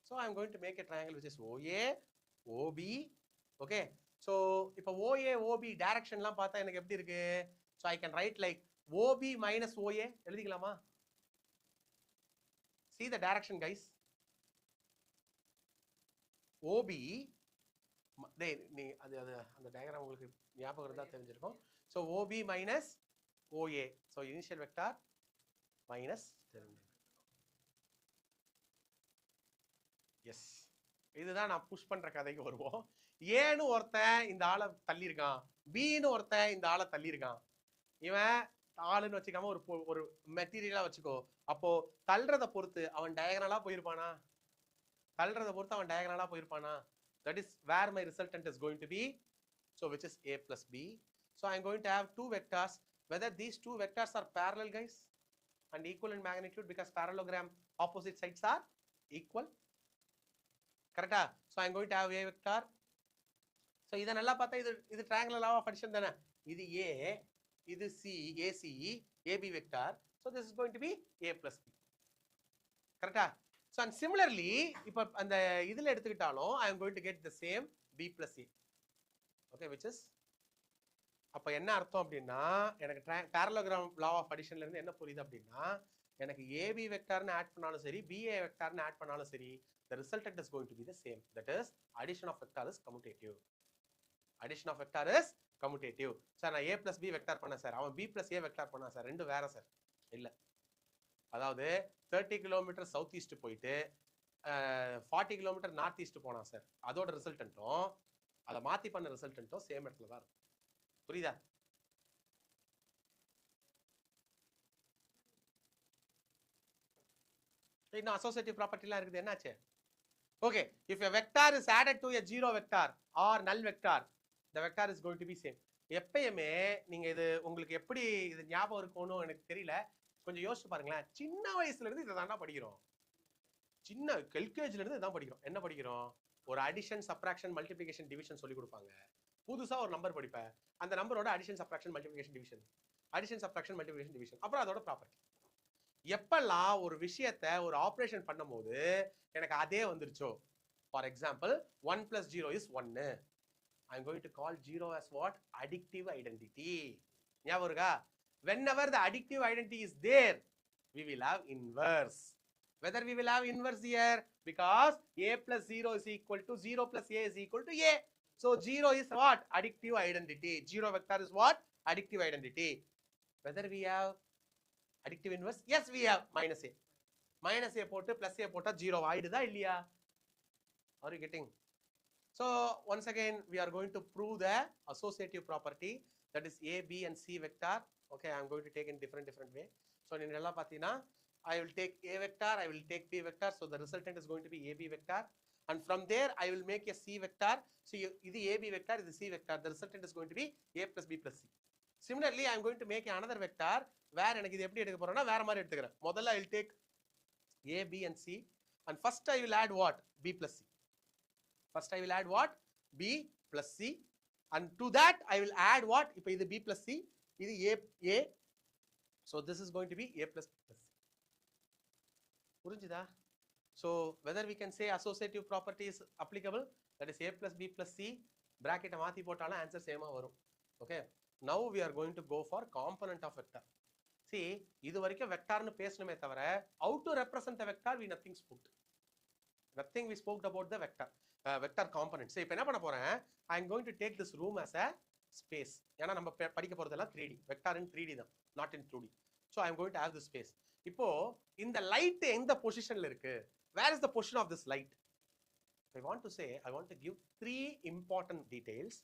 So I am going to make a triangle which is OA, OB. Okay. So இப்ப OA, OB டைரக்ஷன்லாம் பார்த்தா எனக்கு எப்படி இருக்கு? So I can write like OB minus OA. எழுதிக்கலாமா? See the direction guys. OB, அது அந்த diagram உங்களுக்கு ஞாபகம் இருந்தா தெரிஞ்சிருக்கும். So OB minus OA. So initial vector minus terminal. Yes. இதுதான் நான் புஷ் பண்ற கதைக்கு வருவோம். ஏன்னு ஒருத்தன் இந்த ஆளை தள்ளி இருக்கான், பின்னு ஒருத்தன் இந்த ஆளை தள்ளி இருக்கான். இவன் ஆளுன்னு வச்சுக்காம ஒரு மெட்டீரியலா வச்சுக்கோ. அப்போ தள்ளுறத பொறுத்து அவன் டயகனலா போயிருப்பானா? தள்ளுறத பொறுத்து அவன் டயகனலா போயிருப்பானா? That is where my resultant is going to be. So which is A plus B. So I am going to have two vectors. Whether these two vectors are parallel guys and equal in magnitude, because parallelogram opposite sides are equal. Correct? So I am going to have A vector. So இத நல்லா பார்த்தா இது triangular law of addition தானே? இது A, இது C, AC, AB vector. So this is going to be A plus B. Correct? So and similarly, இப்ப அந்த இதுல எடுத்துக்கிட்டாலும் I am going to get the same B plus A. Okay, which is, அப்ப என்ன அர்த்தம் அப்படின்னா, எனக்கு parallelogram law of additionல இருந்து என்ன புரியுது அப்படின்னா, எனக்கு AB வெக்டார்னு ஆட் பண்ணாலும் சரி, BA வெக்டார்னு ஆட் பண்ணாலும் சரி, the resultant is going to be the same. That is, addition of vector is commutative. Addition of vector is commutative. Sir நான் A plus B வெக்டார் பண்ண சார், அவன் B plus A வெக்டார் பண்ணா sir, ரெண்டு வேற sir. இல்ல, அதாவது 30 kilometre south east போயிட்டு 40 kilometre north east போனா சார், அதோட ரிசல்டன்ட்டும் அதை மாத்தி பண்ண ரிசல்டன்ட்டும் சேம் இடத்துல தான் இருக்கும். புரியுதா? இன்னும் அசோசியேட்டிவ் ப்ராப்பர்ட்டிலாம் இருக்குது, என்னாச்சு? Okay, if a vector is added to a zero vector or null vector, the vector is going to be same. எப்பயுமே நீங்க இது உங்களுக்கு எப்படி இது ஞாபகம் இருக்கும்னு எனக்கு தெரியல, கொஞ்சம் யோசிச்சு பாருங்களேன். சின்ன வயசுல இருந்து இதை தாண்டா படிக்கிறோம். சின்ன எல்கேஜில இருந்து இதான் படிக்கிறோம். என்ன படிக்கிறோம்? ஒரு அடிஷன், சப்ராக்ஷன், மல்டிபிளிகேஷன், டிவிஷன் சொல்லி கொடுப்பாங்க. புதுசா ஒரு நம்பர் படிப்பேன், அந்த நம்பரோட addition, subtraction, multiplication, division, addition, subtraction, multiplication, division, அப்புறம் அதோட ப்ராப்பர்ட்டி. எப்பெல்லாம் ஒரு விஷயத்தை ஒரு ஆபரேஷன் பண்ணும்போது எனக்கு அதே வந்துருச்சோ, for example 1 plus 0 is 1. I am going to call 0 as what? Additive identity. ஞாபகம் இருக்கா? Whenever the additive identity is there, we will have inverse. Whether we will have inverse here, because A plus 0 is equal to 0 plus A is equal to A. So 0 is what? Additive identity. 0 vector is what? Additive identity. Whether we have additive inverse? Yes, we have. Minus A. Minus A போட்டு plus A போட்டா 0 ஆயிடுதா இல்லையா? Are you getting? So once again, we are going to prove the associative property, that is A, B and C vector. Okay, I am going to take in different way. So நீங்க எல்லாம் பார்த்தீங்கன்னா, I will take A vector, I will take B vector. So the resultant is going to be AB vector. and from there I will make a C vector. So this AB vector is the C vector. The resultant is going to be A plus B plus C. Similarly, I am going to make another vector where எனக்கு இது எப்படி எடுக்க போறேன்னா வேற மாதிரி எடுத்துக்கிறேன். முதல்ல I will take A, B and C, and first I will add what? B plus C. First I will add what? B plus C, and to that I will add what? இப்போ இது B plus C, இது A. So this is going to be A plus B plus C. புரிஞ்சுதா? So whether we can say associative property is applicable, that is A plus B plus C, bracket மாத்தி போட்டாலும் answer same வரும். Okay, now we are going to go for component of vector. See, இது வரைக்கும் வெக்டார்னு பேசணுமே தவிர how to represent the vector we nothing we spoke about the vector component. So இப்போ என்ன பண்ண போறேன், I am going to take this room as a space. ஏன்னா நம்ம படிக்க போறதெல்லாம் 3D, vector in 3D தான், not in 2D. So I am going to have this space. இப்போ இந்த லைட் எந்த பொசிஷன்ல இருக்கு, where is the position of this light? I want to say, I want to give 3 important details,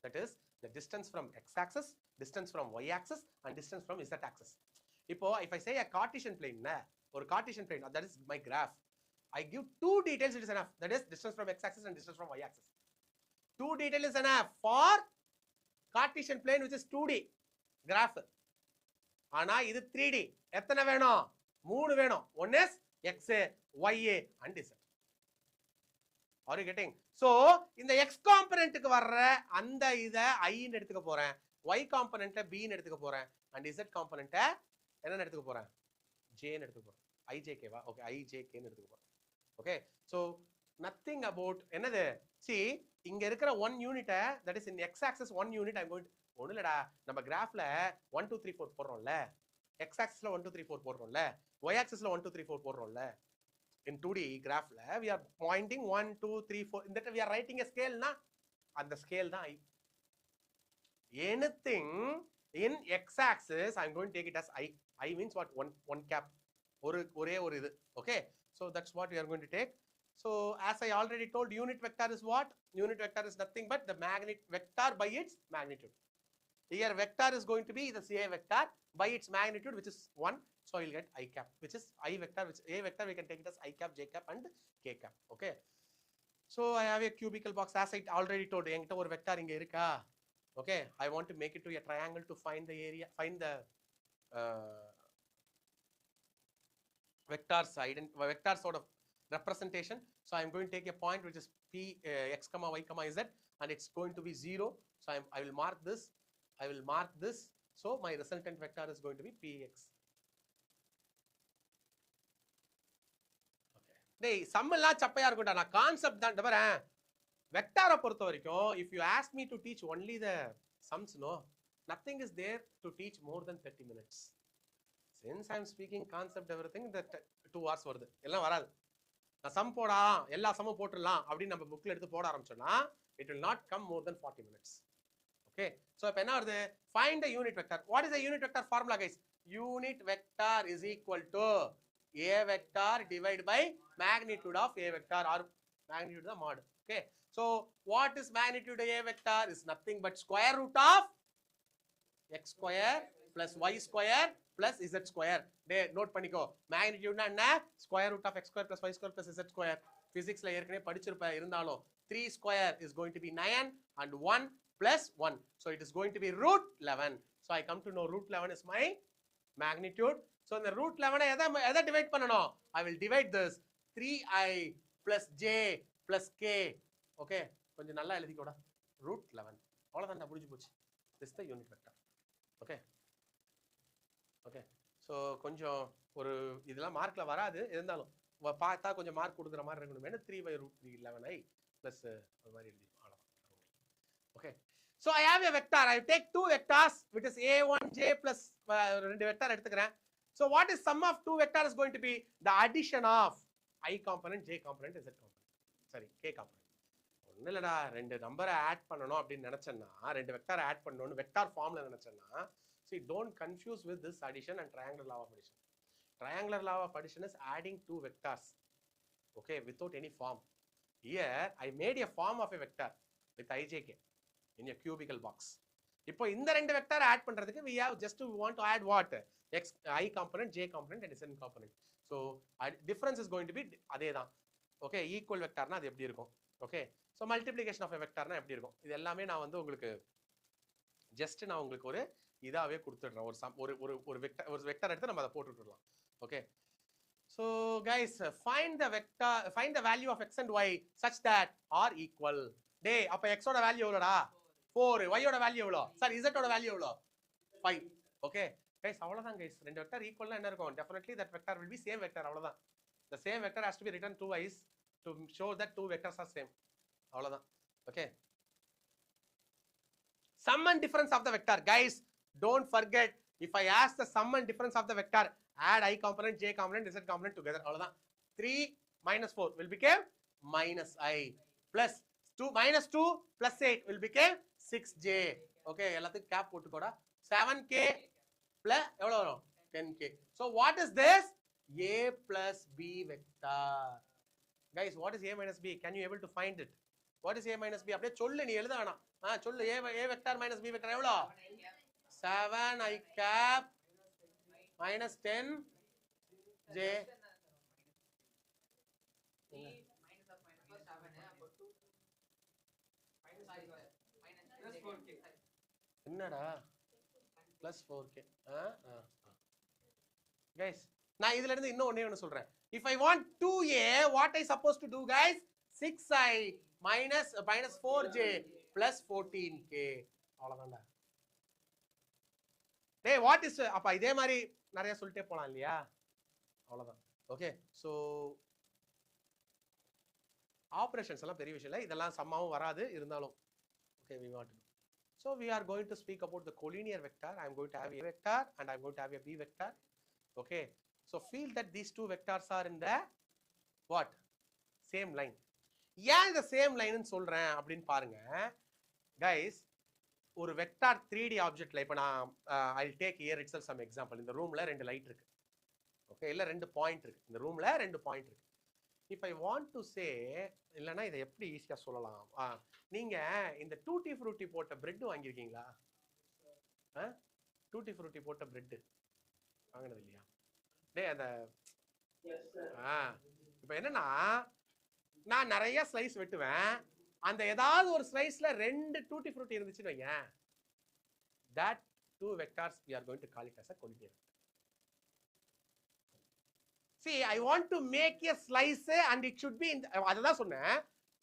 that is the distance from x-axis, distance from y-axis and distance from z-axis. இப்போ if I say a Cartesian plane, or Cartesian plane, that is my graph, I give 2 details, it is enough, that is distance from x-axis and distance from y-axis. 2 details is enough for Cartesian plane, which is 2D graph. ஆனா இது 3D, எத்தனை வேணும்? 3 வேணும். One is x, y and z. Are you getting? So இந்த x component க்கு வர்ற அந்த இத I ன்னு எடுத்துக்க போறேன், y component b ன்னு எடுத்துக்க போறேன், and z component என்னன்னு எடுத்துக்க போறேன்? j ன்னு எடுத்துக்க போறேன். ijk வா? Okay, ijk ன்னு எடுத்துக்க போறேன். Okay, so nothing about என்னது? See, இங்க இருக்கிற 1 unit, that is in x axis 1 unit, I am going to ஒண்ணு இல்லடா, நம்ம கிராஃப்ல 1 2 3 4 போடுறோம்ல, x axisல 1 2 3 4 போடுறோம்ல, y axisல 1 2 3 4 போடுறோம்ல. In 2D graphல we are pointing 1 2 3 4, in that we are writing a scale na, and the scale தான் I. Anything in x axis I am going to take it as I means what? one cap, ஒரே ஒரு இது. Okay, so that's what we are going to take. So as I already told, unit vector is what? Unit vector is nothing but the vector by its magnitude. Here vector is going to be the A vector by its magnitude, which is 1. So I will get I cap, which is I vector, which A vector we can take it as I cap, J cap and K cap. Okay, so I have a cubical box, as I already told, என்கிட்ட ஒரு vector இங்க இருக்கா. Okay, I want to make it to a triangle to find the area, find the vector sort of representation. So I am going to take a point which is p x comma y comma z, and it's going to be 0. So I will mark this, so my resultant vector is going to be px. Okay, டேய் some எல்லாம் சப்பையா இருக்கும்டா, நான் concept தான் டபறேன். வெக்டாரை பொறுத்த வரைக்கும் if you ask me to teach only the sums, no, nothing is there to teach more than 30 minutes. Since I am speaking concept everything, that 2 hours வருது, எல்லாம் வராது. நான் சம் போடா, எல்லா சம்மும் போட்டுடலாம் அப்படின்னு நம்ம புக்ல எடுத்து போட ஆரம்பிச்சோம்னா it will not come more than 40 minutes. Okay, so இப்போ என்ன வருது? Find the unit vector. What is the unit vector formula, guys? Unit vector is equal to A vector divided by magnitude of A vector, or magnitude the mod. Okay, so what is magnitude of A vector? Is nothing but square root of x square plus y square plus z square. Note பண்ணிக்கோ, magnitude னா என்ன? Square root of x square plus y square plus z square. Physics ல ஏற்கனவே படிச்சிருப்ப, இருந்தாலும் 3 square is going to be 9 and 1 plus 1. So it is going to be root 11. So I come to know root 11 is my magnitude. So in the root 11 எதை divide பண்ணணும்? I will divide this 3i plus j plus k. Okay, கொஞ்சம் நல்லா எழுதிக்கோடா, root 11. அவ்வளவுதான், புரிஞ்சு போச்சு. This is the unit vector. Okay, okay, so கொஞ்சம் ஒரு இதெல்லாம் மார்க்ல வராது, இருந்தாலும் பார்த்தா கொஞ்சம் மார்க் கொடுக்குற மாதிரி இருக்கணும். 3 by root 3 11i plus ஒரு மாதிரி எழுதி அவ்வளவுதான். Okay, so I have a vector, I take 2 vectors, which is a1j plus ரெண்டு வெக்டர் எடுத்துக்கிறேன். So what is sum of 2 vectors is going to be? The addition of I component, j component, z component, sorry, k component. ஒண்ணு இல்லடா, ரெண்டு நம்பரை add பண்ணணும் அப்படின்னு நினைச்சேன்னா, ரெண்டு வெக்டர் ஆட் பண்ணணும்னு வெக்டார் ஃபார்ம்ல நினைச்சேன்னா, see, don't confuse with this addition and triangular law of addition. Triangular law of addition is adding 2 vectors, okay, without any form. Here I made a form of a vector with ijk in a cubical box. இப்போ இந்த ரெண்டு vector add பண்றதுக்கு we have just to want to add what? I component, j component and z component. So difference is going to be அதே தான். Okay equal வெக்டார்னா அது எப்படி இருக்கும் okay so multiplication of a வெக்டார்னா எப்படி இருக்கும் இது எல்லாமே நான் வந்து உங்களுக்கு ஜஸ்ட் நான் உங்களுக்கு ஒரு இதாவே கொடுத்துடுறேன் ஒரு ஒரு ஒரு ஒரு வெக்டார் எடுத்து நம்ம அதை போட்டுடலாம் okay so guys find the value of x and y such that are equal டேய் அப்ப x ஓட வேல்யூ எவ்வளோடா 4 y ஓட வேல்யூ எவ்வளோ சார் z ஓட வேல்யூ எவ்வளோ 5 ஓகே guys அவ்வளவுதான் guys ரெண்டு வெக்டார் ஈக்குவல்னா என்ன இருக்கும் definitely that vector will be same vector அவ்வளவுதான் the same vector has to be written twice to show that two vectors are same அவ்வளவுதான் okay sum and difference of the vector guys don't forget if I ask the sum and difference of the vector add I component j component z component together அவ்வளவுதான் 3 minus 4 will become minus I plus 2 minus 2 plus 8 will become 6j okay எல்லாத்துக்கும் gap போட்டுக்கோடா 7k plus எவ்வளவு வரும் 10k so what is this a plus b vector guys what is a minus b can you able to find it what is a minus b அப்படியே சொல்லு நீ எழுத வேணாம் சொல்லு a vector minus b vector எவ்வளவு 7 I cap minus 10 j என்னடா plus 4k guys நான் இதுல இருந்து இன்னும் ஒண்ணே ஒன்னு சொல்றேன் if I want 2a what I supposed to do guys 6i minus 4j plus 14k அவ்வளவுதான்டா டேய் வாட் இஸ் அப்ப இதே மாதிரி நிறைய சொல்லிட்டே போலாம் இல்லையா அவ்வளவுதான் ஓகே சோ ஆபரேஷன்ஸ் எல்லாம் பெரிய விஷயம் இல்ல இதெல்லாம் சம்மாவும் வராது இருந்தாலும் okay we want to so we are going to speak about the collinear vector I am going to have a vector and I am going to have a b vector okay so feel that these two vectors are in the what same line ஏன் இந்த same லைன்னு சொல்றேன் அப்படின்னு பாருங்க guys ஒரு vector 3D ஆப்ஜெக்ட்ல இப்ப நான் I take here itself some example இந்த ரூம்ல ரெண்டு லைட் இருக்கு ஓகே இல்ல ரெண்டு பாயிண்ட் இருக்கு இந்த ரூம்ல ரெண்டு பாயிண்ட் இருக்கு if I want to say இல்லனா இதை எப்படி ஈஸியா சொல்லலாம் நீங்க இந்த டூட்டி ஃப்ரூட்டி போட்ட பிரெட் வாங்கியிருக்கீங்களா டூட்டி ஃப்ரூட்டி போட்ட பிரெட் வாங்கினது இல்லையா டேய் அந்த இப்போ என்னன்னா நான் நிறைய ஸ்லைஸ் வெட்டுவேன் அந்த ஏதாவது ஒரு ஸ்லைஸ்ல ரெண்டு டூட்டி ஃப்ரூட்டி இருந்துச்சுன்னு வைங்க that two vectors we are going to call it as a collinear vector see I want to make a slice and it should be in adha சொன்னேன்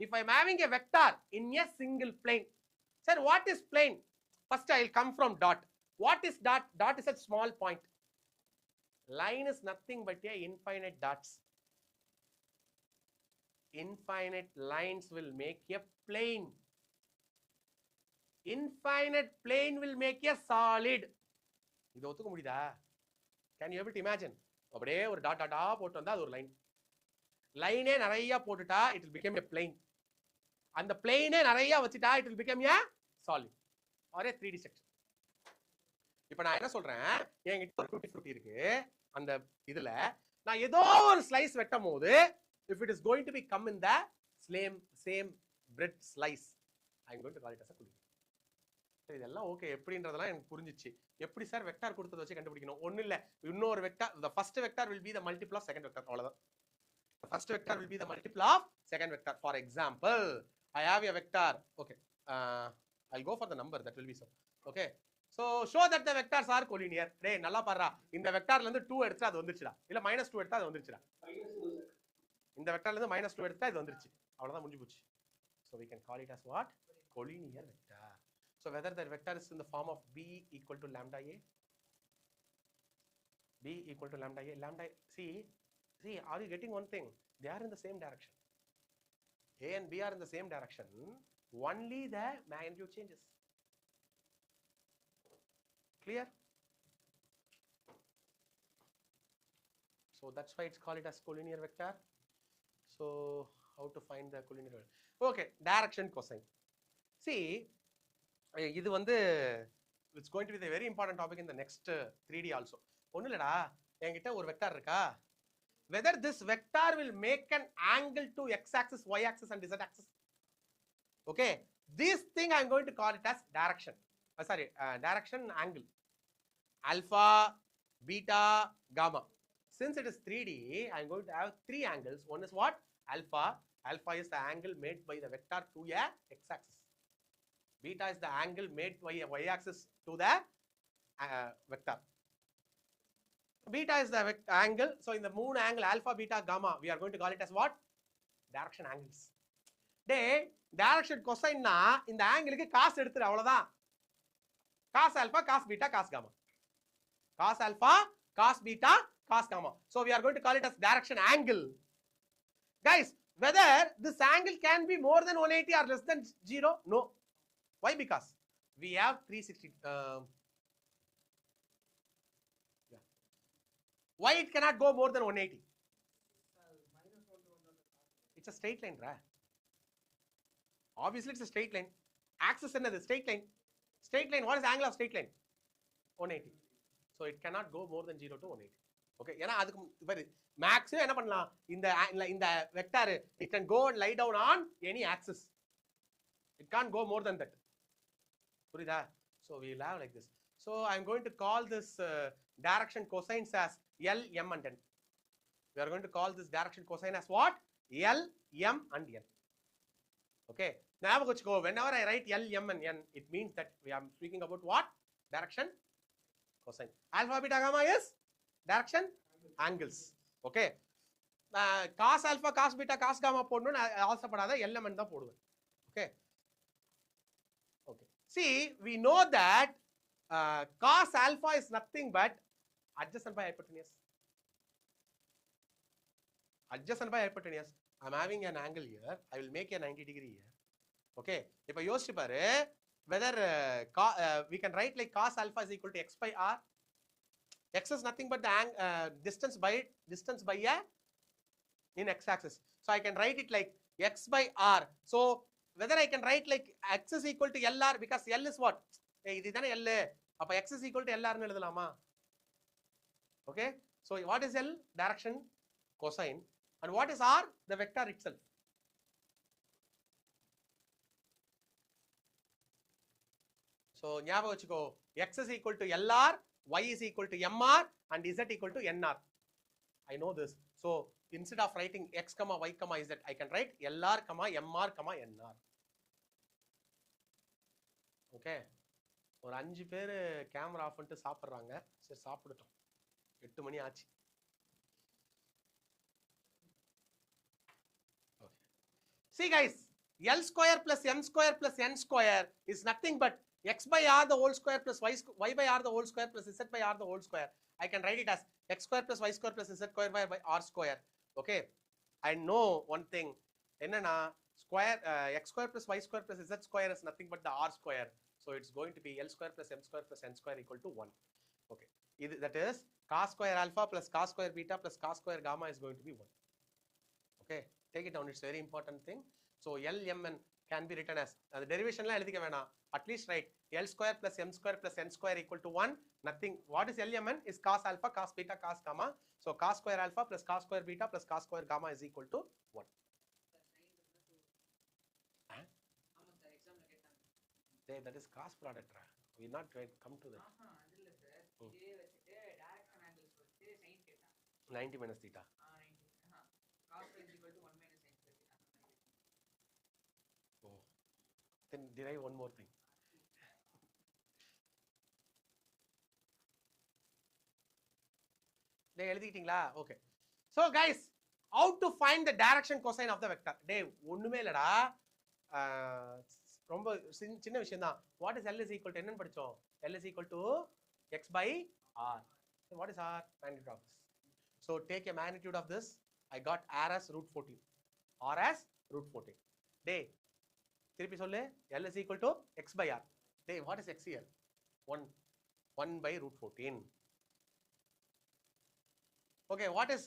if I am having a vector in a single plane sir what is plane first I will come from dot what is dot dot is a small point line is nothing but a infinite dots infinite lines will make a plane infinite plane will make a solid இது ஒத்துக்க முடியுதா can you able to imagine அப்படியே ஒரு dot tata போட்டு வந்தா அது ஒரு line லைனே நிறைய போட்டுட்டா it will become a plane அந்த பிளேனே நிறைய வச்சிட்டா it will become a solid or a 3D structure இப்போ நான் என்ன சொல்றேன் என்கிட்ட ஒரு டூட்டி ஃப்ரூட்டி இருக்கு அந்த இதுல நான் ஏதோ ஒரு ஸ்லைஸ் வெட்டும் போது if it is going to be come in the same bread slice I am going to call it as a collinear இதெல்லாம் ஓகே எப்படின்றதெல்லாம் எனக்கு புரிஞ்சிச்சு எப்படி சார் வெக்டார் கொடுத்தத வச்சு கண்டுபிடிக்கணும் ஒண்ணு இல்ல இன்னொரு vector the first vector will be the multiple of second vector அவ்வளவுதான் the first vector will be the multiple of second vector for example I have a vector okay I'll go for the number that will be so okay so show that the vectors are collinear டேய் நல்லா பாருடா இந்த வெக்டார்ல இருந்து 2 எடுத்தா அது வந்துருச்சுடா இல்ல -2 எடுத்தா அது வந்துருச்சுடா இந்த வெக்டார்ல இருந்து -2 எடுத்தா இது வந்துருச்சு அவ்வளவுதான் முடிஞ்சு போச்சு so we can call it as what collinear vector so whether the vector is in the form of b equal to lambda a b equal to lambda a lambda see are you getting one thing they are in the same direction a and b are in the same direction only the magnitude changes clear so that's why it's called it as collinear vector so how to find the collinear vector okay direction cosine see இது வந்து it's going to be the very important topic in the next 3D also ஒண்ணு இல்லடா என்கிட்ட ஒரு vector இருக்கா whether this vector will make an angle to x axis y axis and z axis okay this thing I am going to call it as direction direction angle alpha beta gamma since it is 3D I am going to have three angles one is what alpha. Alpha is the angle made by the vector to a x-axis. Beta is the angle made by a y-axis to the vector. Beta is the angle. So in the moon angle alpha, beta, gamma, we are going to call it as what? Direction angles. Direction cosine na in the angle ku cos eduthu avladha. Cos alpha, cos beta, cos gamma. Cos alpha, cos beta, cos gamma. So we are going to call it as direction angle. Guys, whether this angle can be more than 180 or less than 0? No. Why? Because we have 360. Why it cannot go more than 180? It's a straight line, right? Obviously, it's a straight line. Axis is the straight line. Straight line, what is the angle of straight line? 180. So it cannot go more than 0 to 180. Okay, maximum என்ன பண்ணலாம் இந்த vector it can go and lie down on any axis. It can't go more than that. புரியுதா? So we will have like this. So I am going to call this direction cosines as L, M and N. We are going to call this direction cosine as what? L, M and N. Okay. Now whenever I write L, M and N, it means that we are speaking about what? Direction cosine. Alpha, beta, gamma is direction angles. Okay. Cos alpha, cos beta, cos gamma போடணும் also படாத element தான் போடுவேன். Okay. Okay. See, we know that cos alpha is nothing but adjacent by hypotenuse. Adjacent by hypotenuse. I am having an angle here. I will make a 90 degree here. Okay. இப்போ யோசிச்சு பாரு whether we can write like cos alpha is equal to x by r. X is nothing but the distance by a in x-axis. So I can write it like x by r. So whether I can write like x is equal to LR because L is what? இது தானே L. அப்ப x is equal to LR ன்னு எழுதலாமா? Okay. So what is L? Direction cosine. And what is R? The vector itself. So ஞாபகம் வச்சுக்கோ x is equal to LR, y is equal to MR and z equal to NR. I know this. So instead of writing x, y, z, I can write LR, MR, NR. Okay. ஒரு 5 பேர் camera off பண்ணிட்டு சாப்பிட்றாங்க. சரி சாப்பிடட்டும். 8 மணி ஆச்சு. Okay. See guys, L square plus M square plus N square is nothing but x by r the whole square plus y by r the whole square plus z by r the whole square. I can write it as x square plus y square plus z square by r square. Okay. I know one thing. Enna square x square plus y square plus z square is nothing but the r square. So it's going to be L square plus M square plus N square equal to 1. Okay. That is cos square alpha plus cos square beta plus cos square gamma is going to be 1. Okay. Take it down. It's a very important thing. So L, M, N can be written as the derivation la எழுதிக்க வேணாம். At least write L square plus M square plus N square equal to 1. Nothing. What is L, M, N? Is cos alpha, cos beta, cos gamma. So cos square alpha plus cos square beta plus cos square gamma is equal to 1. That is cos product. We not come to that. 90 minus theta. Cos is equal to 1 minus sin theta. Oh. Then derive one more thing. Okay. So guys, how to find the direction cosine of the vector? ஒண்ணுமே இல்லடா. ரொம்ப சின்ன விஷயம் தான். What is L is equal to என்னன்னு படிச்சோம்? L is equal to x by r. So what is r? Magnitude of this. So take a magnitude of this. I got r as root 14. R as root 14. திருப்பி சொல்லு. L is equal to x by r. What is x here? 1 by root 14. Okay, what is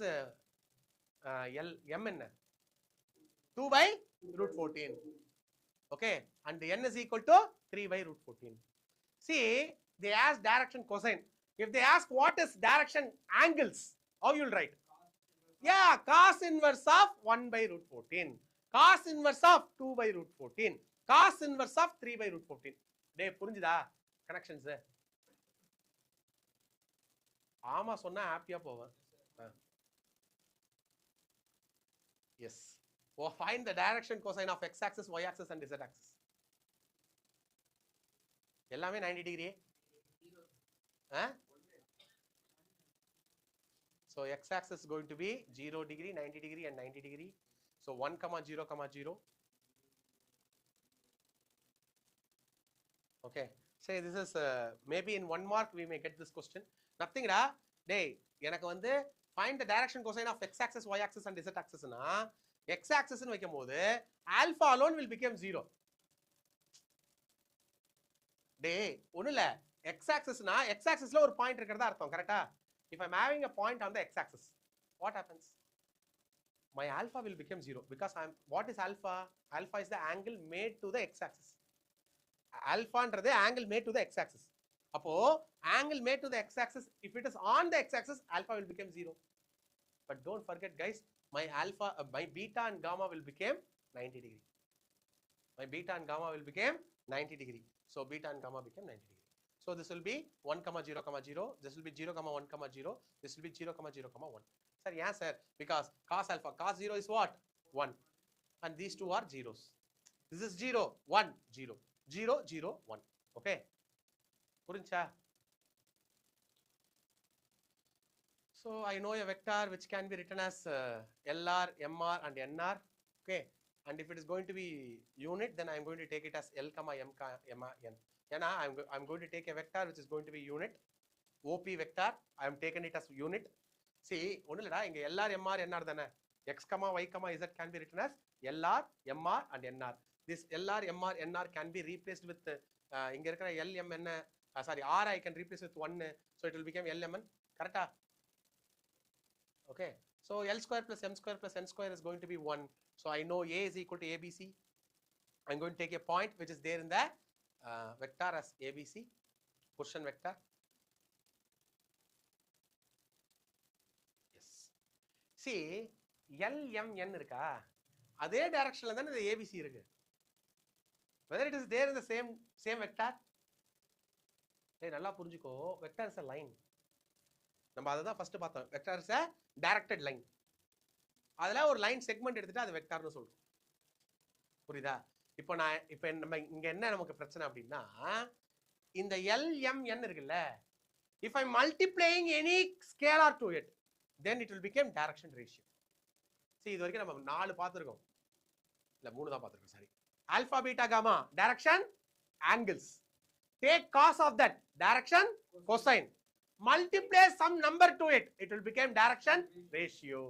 L, M n? 2 by root 14. Okay, and the n is equal to 3 by root 14. See, they ask direction cosine. If they ask what is direction angles, how you will write? Yeah, cos inverse of 1 by root 14. Cos inverse of 2 by root 14. Cos inverse of 3 by root 14. புரிஞ்சுதா connections? ஆமா சொன்னா ஹாப்பியா போவேன். Yes. Or find the direction cosine of x-axis, y-axis and z-axis. எல்லாமே 90 degree. So x-axis is going to be 0 degree, 90 degree and 90 degree. So 1, 0, 0. Okay. Say this is maybe in 1 mark we may get this question. Nothing da. Day. எனக்கு வந்து find the direction cosine of x-axis, y-axis and z-axis na x-axis னு வைக்கும்போது alpha alone will become 0. Day. ஒண்ணுல x-axis na x-axis ல ஒரு point இருக்கிறதா அர்த்தம் கரெக்ட்டா? If I'm having a point on the x-axis, what happens? My alpha will become 0 because what is alpha? Alpha is the angle made to the x-axis. Alpha is the angle made to the x-axis. Appo angle made to the x-axis, if it is on the x-axis, alpha will become 0. But don't forget guys, my alpha, my beta and gamma will become 90 degree. My beta and gamma will become 90 degree. So beta and gamma become 90 degree. So this will be 1, 0, 0. This will be 0, 1, 0. This will be 0, 0, 1. Sir, yes, sir. Because cos alpha, cos 0 is what? 1. And these two are zeros. This is 0, 1, 0. 0, 0, 1. Okay. Purincha. So I know a vector which can be written as LR, MR and NR. Okay. And if it is going to be unit, then I am going to take it as L, M, N. I'm going to take a vector which is going to be unit. OP vector, I am taken it as unit. See, only LR, MR, NR dana. X, Y, Z can be written as LR, MR and NR. This LR, MR, NR can be replaced with L, M, N. Sorry, R I can replace with 1. So it will become L, M, N. Correct? Okay. So L square plus M square plus N square is going to be 1. So I know A is equal to ABC. I'm going to take a point which is there in the vector as ABC, position vector. Yes. See, L, M, N irukka. Adhe direction la thana the ABC irukku. Whether it is there in the same vector. Hey, nalla purinjiko. Vector is a line. நம்ம அதை தான் first பார்த்தோம். Vector is a directed line. அதில் ஒரு line segment எடுத்துட்டு அது வெக்டார்னு சொல்றோம். புரியுதா? இப்போ நம்ம இங்க என்ன நமக்கு பிரச்சனை அப்படின்னா இந்த LMN இருக்குல்ல, if I'm multiplying any scalar to it, then it will become direction ratio. See, இது வரைக்கும் நம்ம 4 பார்த்திருக்கோம். இல்ல 3 தான் பார்த்திருக்கோம், sorry. Alpha, beta, gamma, direction, angles. Take cos of that, direction, cosine. Multiply some number to it, it will become direction ratio.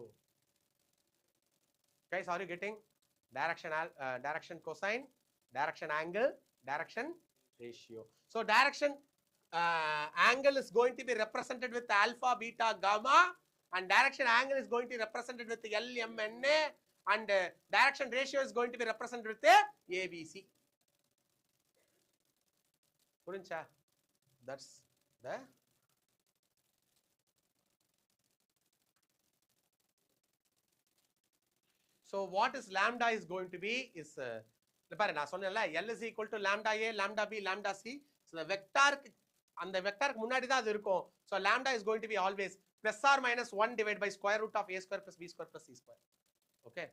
Guys, are you getting? Direction cosine, direction angle, direction ratio. So direction angle is going to be represented with alpha, beta, gamma, and direction angle is going to be represented with L, M, N, and direction ratio is going to be represented with ABC. Purincha? That's the so what is lambda is going to be is பாரு நான் சொன்னேன்ல L is equal to lambda A, lambda B, lambda C. So the vector அந்த வெக்டாருக்கு முன்னாடி தான் அது இருக்கும். So lambda is going to be always plus or minus 1 divided by square root of A square plus B square plus C square. Okay.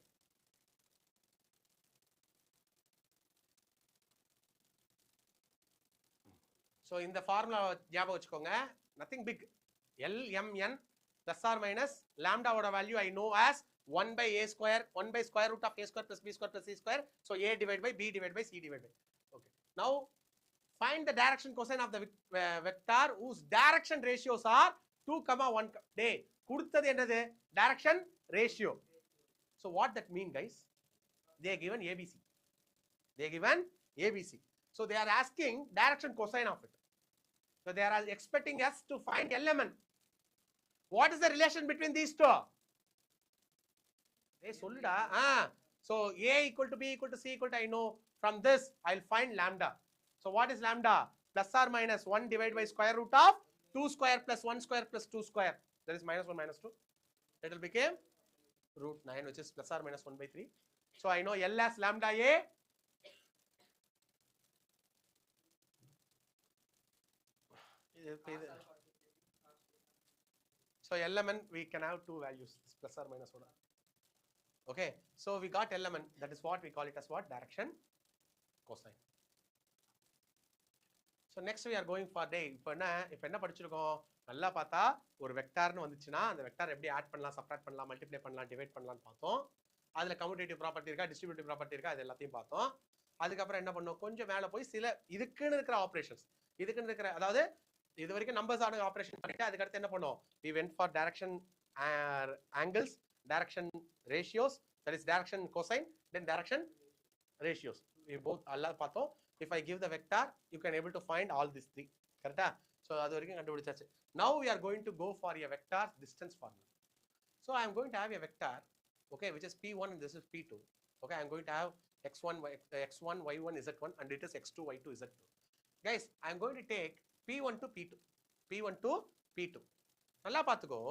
So in the formula ஞாபகம் வச்சுக்கோங்க, nothing big. L, M, N plus or minus lambda ஓட value I know as 1 by A square, 1 by square root of A square plus B square plus C square. So A divided by B divided by C divided by. Okay. Now find the direction cosine of the vector whose direction ratios are 2, 1. Day. கொடுத்தது என்னது? Direction ratio. So what that mean, guys? They are given ABC. They are given ABC. So they are asking direction cosine of it. So they are expecting us to find element. What is the relation between these two? Hey, solida. So A equal to B equal to C equal to, I know from this I'll find lambda. So what is lambda? Plus or minus 1 divided by square root of 2 square plus 1 square plus 2 square. That is minus 1 minus 2. That will become root 9, which is plus or minus 1 by 3. So I know L as lambda A. So LMN we can have 2 values, plus or minus 1. Okay, so we got element, that is what we call it as what? Direction cosine. So next we are going for day. இப்போ என்ன படிச்சிருக்கோம்? நல்லா பார்த்தா ஒரு வெக்டார்னு வந்துச்சுன்னா அந்த vector எப்படி add பண்ணலாம், சப்ட்ராக்ட் பண்ணலாம், மல்டிப்ளை பண்ணலாம், டிவைட் பண்ணலாம்னு பார்த்தோம். அதுல கம்யூட்டேட்டிவ் ப்ராப்பர்ட்டி இருக்கா, டிஸ்ட்ரிபியூட்டிவ் ப்ராப்பர்ட்டி இருக்கா, அது எல்லாத்தையும் பார்த்தோம். அதுக்கப்புறம் என்ன பண்ணோம், கொஞ்சம் மேலே போய் சில இதுக்குன்னு இருக்கிற ஆப்ரேஷன்ஸ், இதுக்குன்னு இருக்கிற, அதாவது இது வரைக்கும் நம்பர்ஸ் ஆன ஆப்ரேஷன் பண்ணிட்டு அதுக்கடுத்து என்ன பண்ணோம், we went for direction angles, direction ratios, that is direction cosine, then direction ratios. We both alla பார்த்தோம். If I give the vector, you can able to find all these three. Correct? So அது வரைக்கும் கண்டுபிடிச்சாச்சு. Now we are going to go for a vector distance formula. So I am going to have a vector, okay, which is P1 and this is P2. Okay, I am going to have x1, y1, z1 and it is x2, y2, z2. Guys, I am going to take P1 to P2. P1 to P2. நல்லா பார்த்துக்கோ.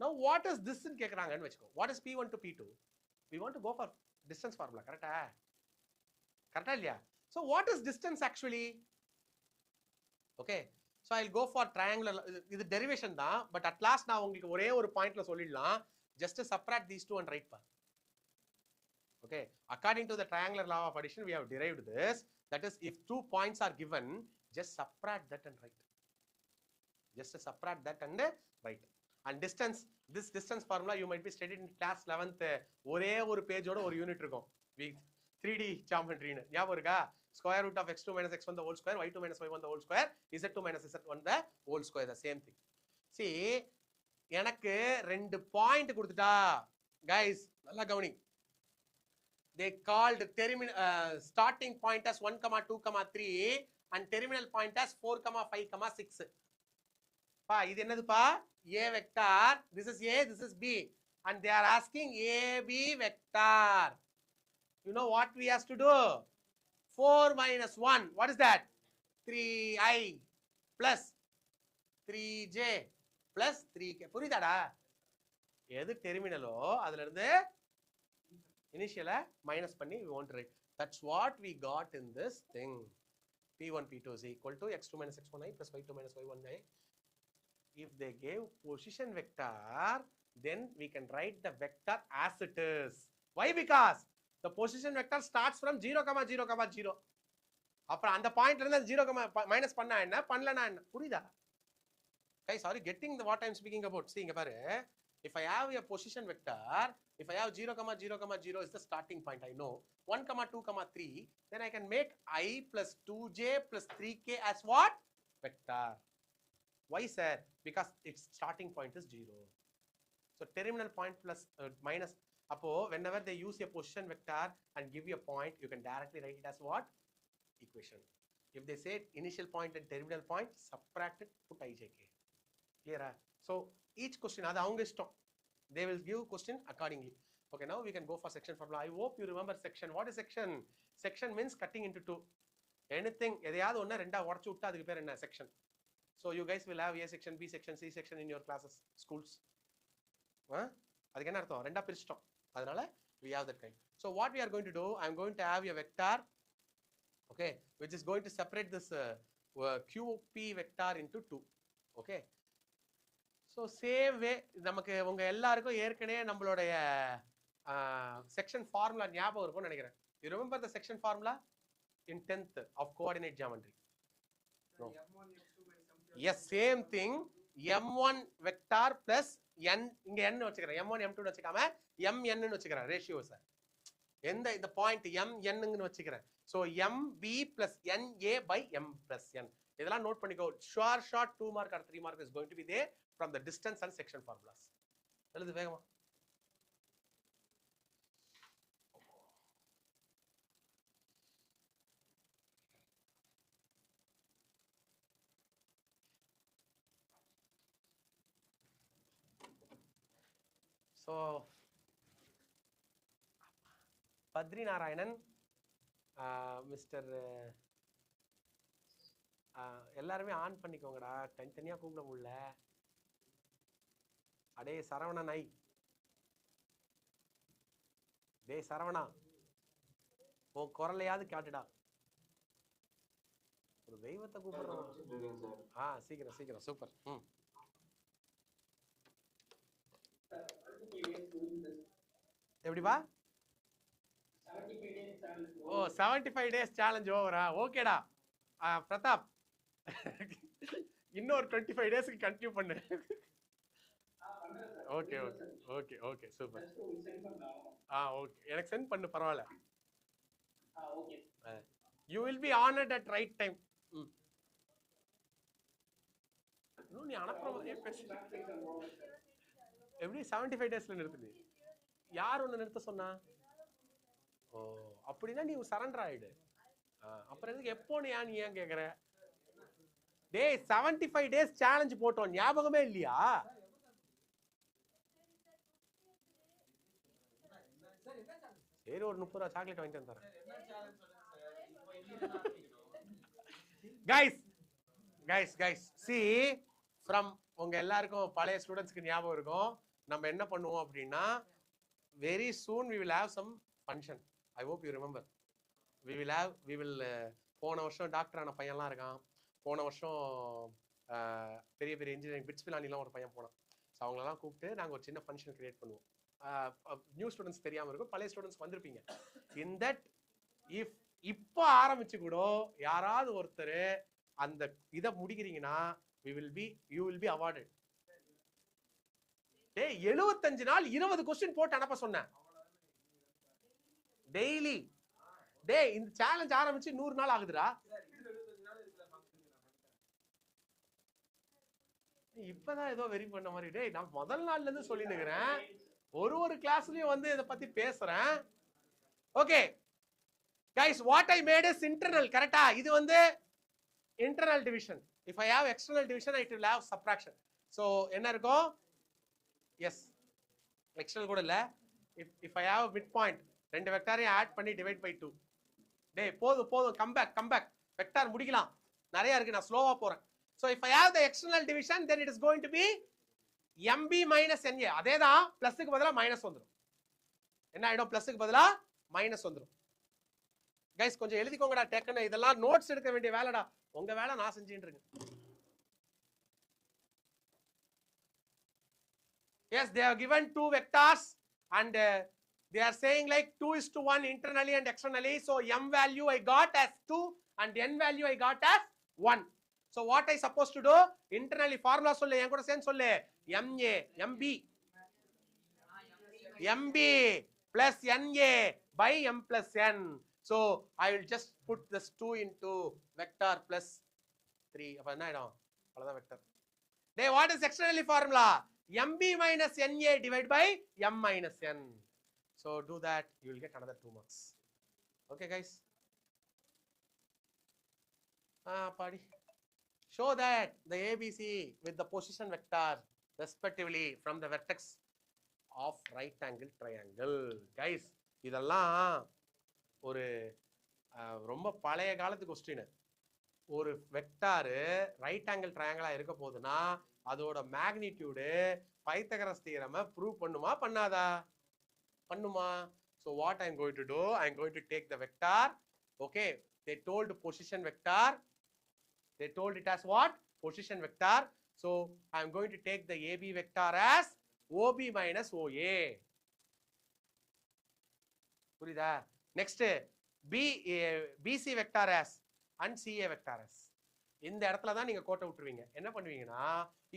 Now what is this ன்னு கேக்குறாங்கன்னு வெச்சுக்கோ. What is P1 to P2? We want to go for distance formula. Correct? Correct இல்லையா? So what is distance actually? Okay, so I'll go for triangular. இது derivation தான், but at last நான் உங்களுக்கு ஒரே ஒரு பாயிண்ட்ல சொல்லிடலாம். Just to subtract these two and write pa. Okay, according to the triangular law of addition, we have derived this. That is, if two points are given, just subtract that and write. Just to subtract that and write. And distance, this distance formula you might be studied in class 11th. ஒரே ஒரு பேஜோட ஒரு unit இருக்கும். 3D geometry னு ஞாபகம் இருக்கா? Square root of x2 minus x1 the whole square, y2 minus y1 the whole square, z2 minus z1 the whole square, the same thing. See, எனக்கு ரெண்டு point கொடுத்துட்டா, guys நல்லா கவனி. They called starting point as 1, 2, 3 and terminal point as 4, 5, 6. பா இது என்னதுப்பா? A vector, this is A, this is B, and they are asking AB vector. You know what we have to do? 4 minus 1, what is that? 3i plus 3j plus 3k. புரியுதாடா? எது டெர்மினலோ அதுல இருந்து இனிஷியலை minus பண்ணி we want to write. That's what we got in this thing. P1 P2 is equal to x2 minus x1i plus y2 minus y1i. If they gave position vector, then we can write the vector as it is. Why? Because the position vector starts from 0, 0, 0. அப்புறம் அந்த பாயிண்ட்ல இருந்து 0, minus பண்ணா என்ன, பண்ணலனா என்ன? புரியுதா? Guys, are you getting the what I am speaking about? See, இங்க பாரு. If I have a position vector, if I have 0, 0, 0 is the starting point, I know. 1, 2, 3, then I can make I plus 2j plus 3k as what? Vector. Why, sir? Because its starting point is 0. So terminal point plus minus. Appo, whenever they use a position vector and give you a point, you can directly write it as what? Equation. If they say initial point and terminal point, subtract it, put ijk. Clear? So each question, அது அவங்க இஷ்டம். They will give question accordingly. Okay, now we can go for section formula. I hope you remember section. What is section? Section means cutting into two. Anything, எதையாவது ஒண்ணா ரெண்டா உடைச்சு விட்டா அதுக்கு பேர் என்ன? Section. So you guys will have A section, B section, C section in your classes, schools. அதுக்கு என்ன அர்த்தம்? ரெண்டா பிரிச்சிட்டோம். அதனால we have that kind. So what we are going to do, I am going to have a vector, okay, which is going to separate this QP vector into two. Okay. So same way, நமக்கு உங்க எல்லாருக்கும் ஏற்கனவே நம்மளுடைய section formula ஞாபகம் இருக்கும்னு நினைக்கிறேன். You remember the section formula in 10th of coordinate geometry? No. Yes, same thing. M1 vector plus n, இங்க n வச்சுக்கிறேன். M1 M2 வச்சுக்காம mn ன்னு வச்சுக்கிறேன் ரேஷியோஸ். எந்த இந்த பாயிண்ட் mn ன்னு வச்சுக்கிறேன். So mb plus na by m plus n. இதெல்லாம் நோட் பண்ணிக்கோ. Short 2 mark or 3 mark is going to be there from the distance and section formulas. எழுது வேகமா. So Padri Narayanan, Mr. எல்லாருமே on பண்ணிக்கோங்கடா, தனித்தனியா கூப்பிட முடியல. அடே சரவணா நாய், டே சரவணா, உன் குரலையாவது கேட்டுடா. ஒரு தெய்வத்தை கூப்பிடுறோம். சீக்கிரம் சீக்கிரம், சூப்பர். எப்படிப்பா? ஓ 75 days சேலஞ்ச் ஓவரா? ஓகேடா பிரதாப், இன்னொரு 25 daysக்கு கண்டினியூ பண்ணு. Okay okay okay okay super. Okay, எனக்கு சென்ட் பண்ணு பரவாயில்ல. You will be honoured at right time. நீ அனுப்புற மாதிரியே பேசு. எப்படி 75 daysல நிறுத்துது? யார் ஒன்று நிறுத்த சொன்னா? ஓ அப்படின்னா நீ சரண்டர் ஆயிடு. அப்புறம் எதுக்கு எப்போ நீ ஏன் கேக்குற? டேய் 75 days சேலஞ்ச் போட்டோம், ஞாபகமே இல்லையா? சரி ஒரு 30 ரூபா சாக்லேட் வாங்கிட்டு வந்துறேன். கைஸ் see from உங்க எல்லாருக்கும் பழைய ஸ்டூடெண்ட்ஸ்க்கு ஞாபகம் இருக்கும், நம்ம என்ன பண்ணுவோம் அப்படின்னா very soon we will have some function. I hope you remember. we will போன வருஷம் டாக்டர் ஆன பையன்லாம் இருக்கான், போன வருஷம் பெரிய பெரிய இன்ஜினியரிங் பிட்ஸ் பிலானிலாம் ஒரு பையன் போனான். ஸோ அவங்களெல்லாம் கூப்பிட்டு நாங்கள் ஒரு சின்ன ஃபங்க்ஷன் கிரியேட் பண்ணுவோம். நியூ ஸ்டூடெண்ட்ஸ் தெரியாமல் இருக்கும், பழைய ஸ்டூடெண்ட்ஸ் வந்திருப்பீங்க. இன் தட் இஃப் இப்போ ஆரம்பிச்சு கூட யாராவது ஒருத்தர் அந்த இதை முடிக்கிறீங்கன்னா you will be awarded. டேய் 75 நாள் 20 क्वेश्चन போட்டு அனுப்ப சொன்னேன் டெய்லி. டேய் இந்த சேலஞ்ச் ஆரம்பிச்சு 100 நாள் ஆகுதுடா. இப்பதான் ஏதோ வெரி பண்ண மாதிரி. டேய் நான் முதல் நாள்ல இருந்து சொல்லி நிக்கிறேன், ஒரு கிளாஸ்லயும் வந்து இத பத்தி பேசுறேன். Okay guys, what I made is internal. கரெக்ட்டா? இது வந்து internal division. If I have external division, it will have subtraction. So என்ன இருக்கும்? Yes, external கூட இல்ல. If I have midpoint, ரெண்டு வெக்டாரையும் ஆட் பண்ணி டிவைட் பை 2. டேய் போதும் கம் பேக் வெக்டார் முடிக்கலாம், நிறைய இருக்கு, நான் ஸ்லோவா போறேன். So if I have the external division, then it is going to be mb minus na. அதேதான், பிளஸ்க்கு பதிலா மைனஸ் வந்துரும். என்ன ஆயிடும்? பிளஸ்க்கு பதிலா மைனஸ் வந்துரும். கைஸ் கொஞ்சம் எழுதிக்கோங்கடா டேக்கன, இதெல்லாம் நோட்ஸ் எடுக்க வேண்டிய வேலைடா, உங்க வேலை நான் செஞ்சிட்டு இருக்கேன். Yes, they have given two vectors and they are saying like 2:1 internally and externally. So m value I got as 2 and n value I got as 1. So what I supposed to do? Internally formula sollu, en kuda sen sollu, mb plus na by m plus n. So I will just put this 2 into vector plus 3. அப்ப என்ன ஆயிடும்? அவ்வளவுதான் vector. Hey, what is externally formula? mb minus na divided by m minus n. So do that, you will get another 2 marks. Okay guys? Padi. Show that the ABC with the position vector respectively from the vertex of right angle triangle. Guys, இதெல்லாம் ஒரு ரொம்ப பழைய காலத்து question. ஒரு vector right angle ட்ரையாங்கிளா இருக்க போகுதுன்னா அதோட magnitude பைத்தகரஸ் தியரமை prove பண்ணுமா பண்ணாதா? பண்ணுமா. So what I am going to do, I am going to take the vector. Okay, they told position vector, they told it as what? Position vector. So I am going to take the AB vector as OB minus OA. புரியுதா? Next BC vector as and CA vector as. இந்த இடத்துல தான் நீங்க கோட்டை விட்டுருவீங்க. என்ன பண்ணுவீங்கன்னா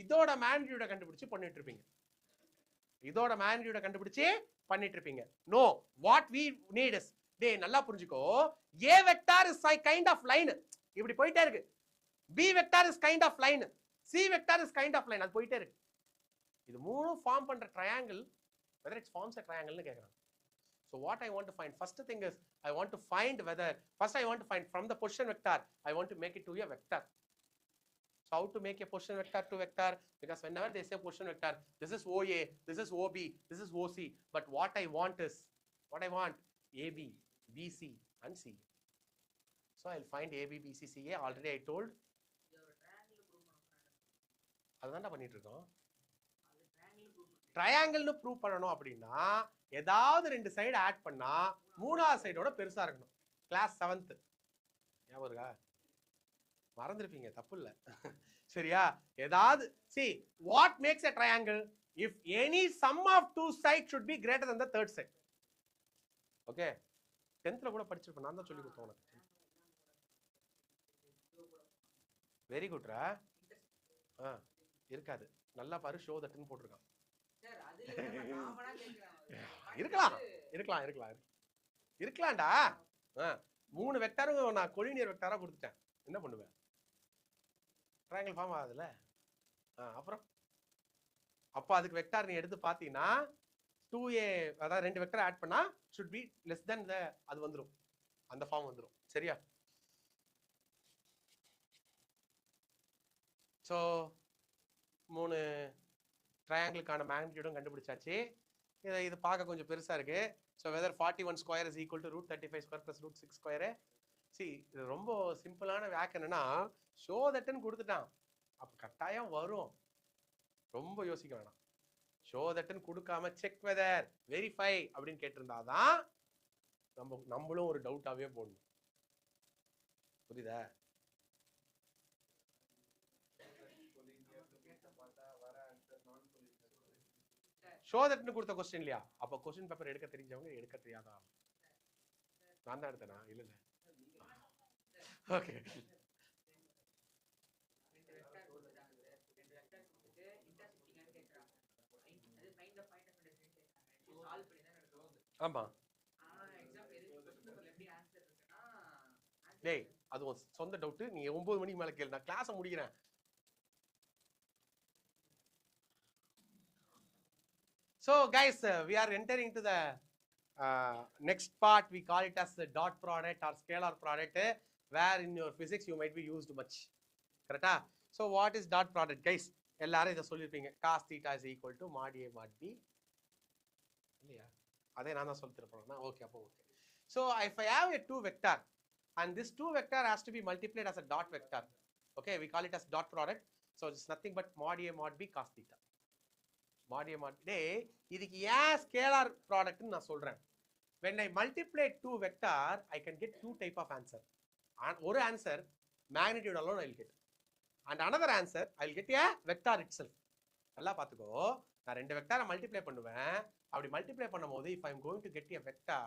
இதோட மேக்னிடியூட கண்டுபிடிச்சு பண்ணிட்டு இருப்பீங்க. இதோட மேக்னிடியூட கண்டுபிடிச்சு பண்ணிட்டு இருப்பீங்க. No, what we need is, டேய் நல்லா புரிஞ்சுக்கோ, A vector is a kind of line, இப்படி போயிட்டே இருக்கு. B vector is kind of line, C vector is kind of line, அது போயிட்டே இருக்கு. இது மூணும் ஃபார்ம் பண்ற triangle, whether it forms a triangle னு கேக்குறாங்க. So what I want to find, first thing is I want to find whether, first I want to find from the position vector, I want to make it to a vector. So how to make a position vector to vector? Because whenever they say position vector, this is OA, this is OB, this is OC, but what I want is, what I want, AB, BC and CA. So I'll find AB, BC, CA. Already I told. அதுதான்டா பண்ணிட்டு இருக்கோம். ட்ரையாங்கிள்னு prove பண்ணணும் அப்படின்னா ஏதாவது ரெண்டு side add பண்ணா மூணாவது சைடோட பெருசா இருக்கணும். கிளாஸ் 7th ஞாபகம் இருக்கா? மறந்துருப்பீங்க, தப்பு இல்ல. சரியா? ஏதாவது see what makes a triangle? If any sum of two sides should be greater than the third side. Okay 10th கூட படிச்சிருப்பேன், நான் தான் சொல்லி கொடுத்தேன் உனக்கு. வெரி குட்ரா. இருக்காது, நல்லா பாரு, ஷோ தட்னு போட்டிருக்கான். இருக்கலாம் இருக்கலாம் இருக்கலாம் இருக்கலாம்டா. 3 வெக்டாரும் நான் கொலினியர் வெக்டாரா கொடுத்துட்டேன், என்ன பண்ணுவேன்? ட்ரையாங்கிள் ஃபார்ம் ஆகுதுல்ல. அப்புறம் அப்போ அதுக்கு வெக்டார் நீ எடுத்து பார்த்தீங்கன்னா 2a, அதாவது 2 வெக்டர் ஆட் பண்ணா should be less than the, அது வந்துடும், அந்த ஃபார்ம் வந்துடும். சரியா? ஸோ 3 ட்ரையாங்கிளுக்கான மேக்னிடியூடும் கண்டுபிடிச்சாச்சு. இது பார்க்க கொஞ்சம் பெருசா இருக்கு. So whether 41 square is equal to √35 square plus √6 square. See இது ரொம்ப சிம்பிளான வேக். என்னன்னா ஷோ தட்னு கொடுத்துட்டான், அப்போ கட்டாயம் வரும், ரொம்ப யோசிக்க வேணாம். ஷோ தட்னு கொடுக்காம செக் வெதர் வெரிஃபை அப்படின்னு கேட்டிருந்தாதான் நம்மளும் ஒரு டவுட்டாவே போடணும். புரியுதா? ஷோ தட்னு கொடுத்த கொஸ்டின் இல்லையா, அப்போ கொஸ்டின் பேப்பர் எடுக்க தெரிஞ்சவங்க, எடுக்க தெரியாதா? நான் தான் எடுத்தேனா? இல்ல இல்ல. ஓகே. ஆமா டேய், அது சொந்த டவுட். நீ 9 மணிக்கு மேல கேளு, நான் கிளாஸ் முடிக்கிறேன். So guys, we are entering to the next part. We call it as the dot product or scalar product, where in your physics you might be used much. Correct? So what is dot product, guys? எல்லாரும் இத சொல்லிருப்பீங்க. cos theta is equal to mod a mod b. இல்லையா? அதே நான் தான் சொல்லிருப்பேன். Okay, அப்போ okay. So if I have a 2 vector and this 2 vector has to be multiplied as a dot vector, okay, we call it as dot product. So it's nothing but mod a mod b cos theta. mod a mod b. இதுக்கு ஏன் scalar product ன்னு நான் சொல்றேன். When I multiply 2 vector, I can get 2 type of answer. ஒரு answer magnitude alone I will get, and another answer I will get a vector itself. நல்லா பாத்துக்கோ, நான் 2 வெக்டாரை மல்டிப்ளை பண்ணுவேன். அப்படி மல்டிப்ளை பண்ணும்போது if I am going to get a vector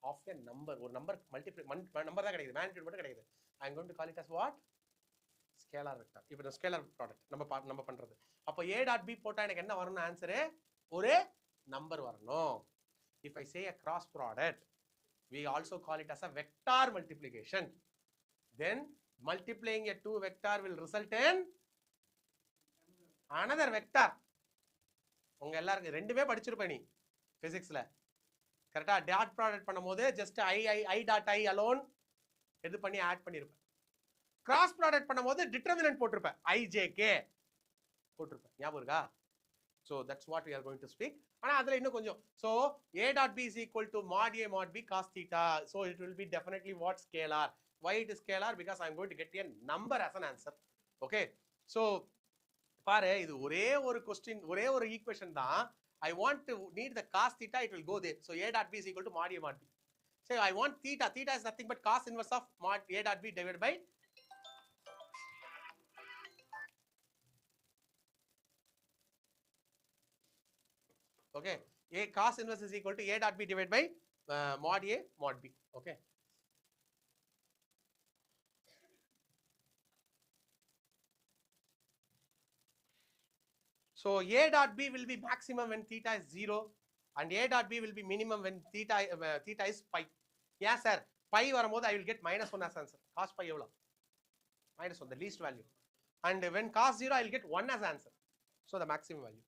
of a number, ஒரு number multiply number தான் கிடைக்குது, magnitude மட்டும் கிடைக்குது. I am going to call it as what? Scalar vector. இப்போ scalar product நம்ம பண்றது. அப்போ a dot b போட்டா எனக்கு என்ன வரணும் ஆன்சர்? ஒரு நம்பர் வரணும். If I say a cross product, we also call it as a vector multiplication. Then multiplying a 2 vector will result in another vector. உங்க எல்லாரும் ரெண்டுமே படிச்சிருப்ப நீ பிசிக்ஸ்ல. கரெக்ட்டா? டாட் ப்ராடக்ட் பண்ணும்போது just i dot i alone எது பண்ணி add பண்ணிருப்ப. Cross product பண்ணும்போது determinant போட்டுருப்ப, ijk போட்டுருப்ப. ஞாபகம் இருக்கா? So that's what we are going to speak. ஆனா அதுல இன்னும் கொஞ்சம். So a dot b is equal to mod a mod b cos theta. So it will be definitely what? Scalar. Why it is scalar? Because I am going to get a number as an answer. Okay. So பாரு, இது ஒரே ஒரு question, ஒரே ஒரு equation தான். I want to need the cos theta, it will go there. So a dot b is equal to mod a mod b. So I want theta. Theta is nothing but cos inverse of mod a dot b divided by okay, a cos inverse is equal to a dot b divided by mod a mod b. Okay. So a dot b will be maximum when theta is 0, and a dot b will be minimum when theta is pi. Yeah sir, pi வரும்போது I will get -1 as answer. Cos pi எவ்வளவு? -1, the least value. And when cos 0 I will get 1 as answer. So the maximum value.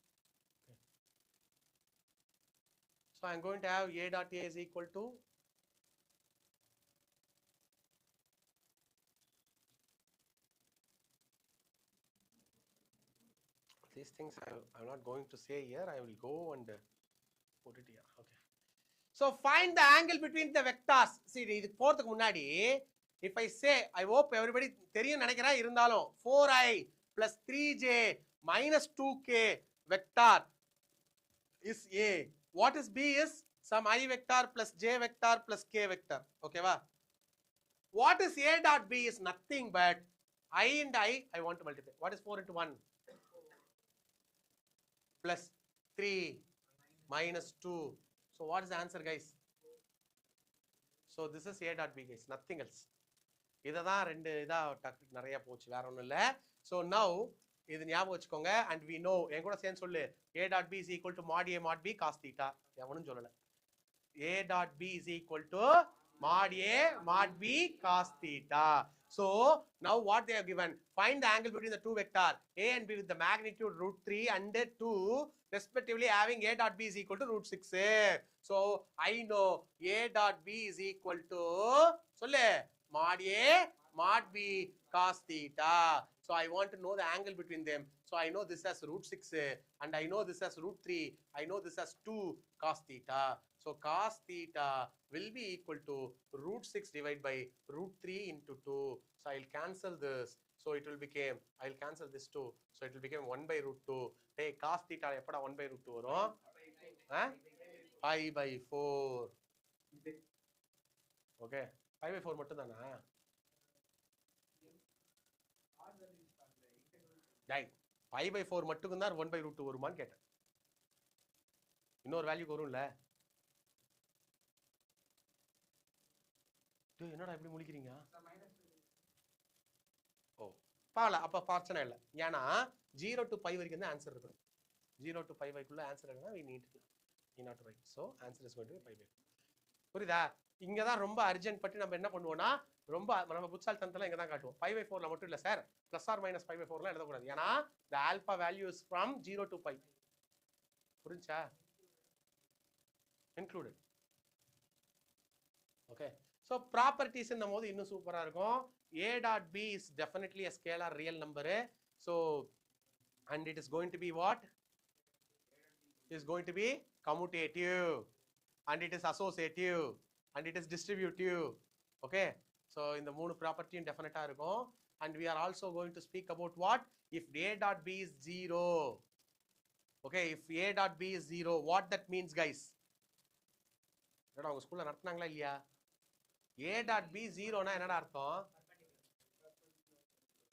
Okay. So I am going to have a dot a is equal to these things I'm not going to say here. I will go and put it here. Okay. So find the angle between the vectors. See, இது போறதுக்கு முன்னாடி if I say, I hope everybody தெரியும் நினைக்கிறேன், இருந்தாலும் 4i plus 3j minus 2k vector is a. What is b is some i vector plus j vector plus k vector. Okay va? What is a dot b is nothing but I and I want to multiply. What is 4 into 1? Plus 3 minus 2. So what is the answer, guys? So this is a dot b guys, nothing else. இததான் ரெண்டு இதா நிறைய போச்சு, வேற ஒண்ணும் இல்ல. So now இது ஞாபகம் வச்சுக்கோங்க. And we know, என் கூட சேர்ந்து சொல்லு, a dot b is equal to mod a mod b cos theta. எவனும் சொல்லல. a dot b is equal to mod a mod b cos theta. So now what they have given, find the angle between the two vector a and b with the magnitude √3 and 2 respectively, having a dot b is equal to √6. So I know a dot b is equal to சொல்லு mod a mod b cos theta. So I want to know the angle between them. So I know this as √6 and I know this as √3. I know this as 2 cos theta. So cos theta will be equal to √6 divided by √3 into 2. So I'll cancel this. So it will become, I'll cancel this 2. So it will become 1 by √2. Hey, cos theta எப்படா 1 by √2 வரும்? 5 by 4. Okay. 5 by 4 மட்டும் தானா? Right. 5 by 4 மட்டும் தான் 1 by √2 வருமான்னு கேட்டேன். இன்னொரு value வரும்ல? என்னடா இப்படி முழிக்கிறீங்க? ஓ பால, அப்ப பிரச்சனை இல்லை. ஏன்னா 0 to 5 வரைக்கும் தான் ஆன்சர் இருக்கும். 0 to 5 வரைக்குள்ள ஆன்சர் இருக்குன்னா we need to write. So answer is going to be 5 by 4. புரியுதா? இங்க தான் ரொம்ப அர்ஜென்ட் பட்டு நம்ம என்ன பண்ணுவோம்னா, ரொம்ப நம்ம புத்தால்தனத்துல இங்க தான் காட்டுவோம். 5 by 4ல மட்டும் இல்ல sir, plus or minus 5 by 4லாம் எழுதக்கூடாது. ஏன்னா the alpha value is from 0 to 5. புரிஞ்சா? included. Okay. So properties in the mode இன்னும் சூப்பரா இருக்கும். a dot b is definitely a scalar real number. So and it is going to be what? It is going to be commutative and it is associative and it is distributive. Okay. So in the மூணு property definite இருக்கும். And we are also going to speak about what? If a dot b is 0. Okay. If a dot b is 0, what that means guys? என்னடா உங்க ஸ்கூல்ல நடத்துனாங்களா இல்லையா? a dot b 0னா என்னடா அர்த்தம்?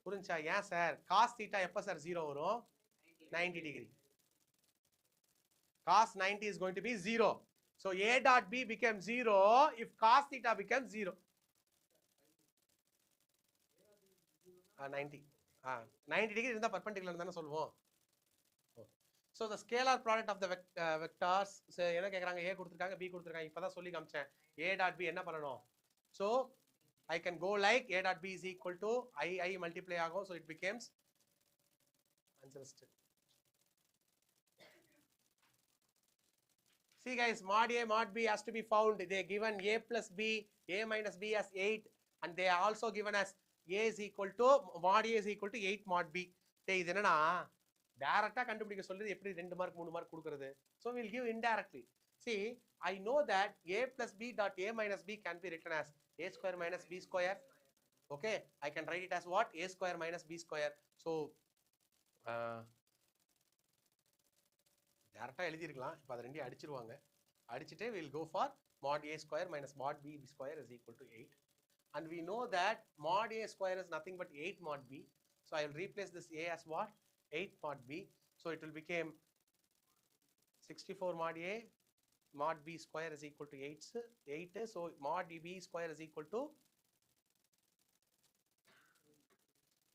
புரிஞ்சா? ஏன் சார் cos theta எப்ப சார் 0 வரும்? 90 degree. Cos 90 is going to be 0. So a dot b becomes 0 if cos theta becomes 0. 90. 90 degree இருந்தா perpendicular தான சொல்லுவோம். So the scalar product of the vectors, என்ன கேக்குறாங்க? a கொடுத்திருக்காங்க, b கொடுத்திருக்காங்க. இப்பதான் சொல்லி காமிச்சேன். a dot b என்ன பண்ணனும்? So I can go like a dot b is equal to I multiply ஆகும். So it becomes answer. See guys, mod a mod b has to be found. They given a plus b, a minus b as 8 and they are also given as a is equal to mod a is equal to 8 mod b. இது என்னன்னா டைரக்டா கண்டுபிடிக்க சொல்றது, எப்படி 2 mark 3 mark கொடுக்கிறது? So we'll give indirectly. See, I know that a plus b dot a minus b can be written as a square minus b square. Okay, I can write it as what? A square minus b square. So டைரக்டா எழுதி இருக்கலாம். இப்போ அத ரெண்டையும் அடிச்சிருவாங்க. அடிச்சிட்டே we'll go for mod a square minus mod b square is equal to 8. And we know that mod a square is nothing but 8 mod b. So I will replace this a as what? 8 mod b. So it will become 64 mod a mod b square is equal to 8. So mod b square is equal to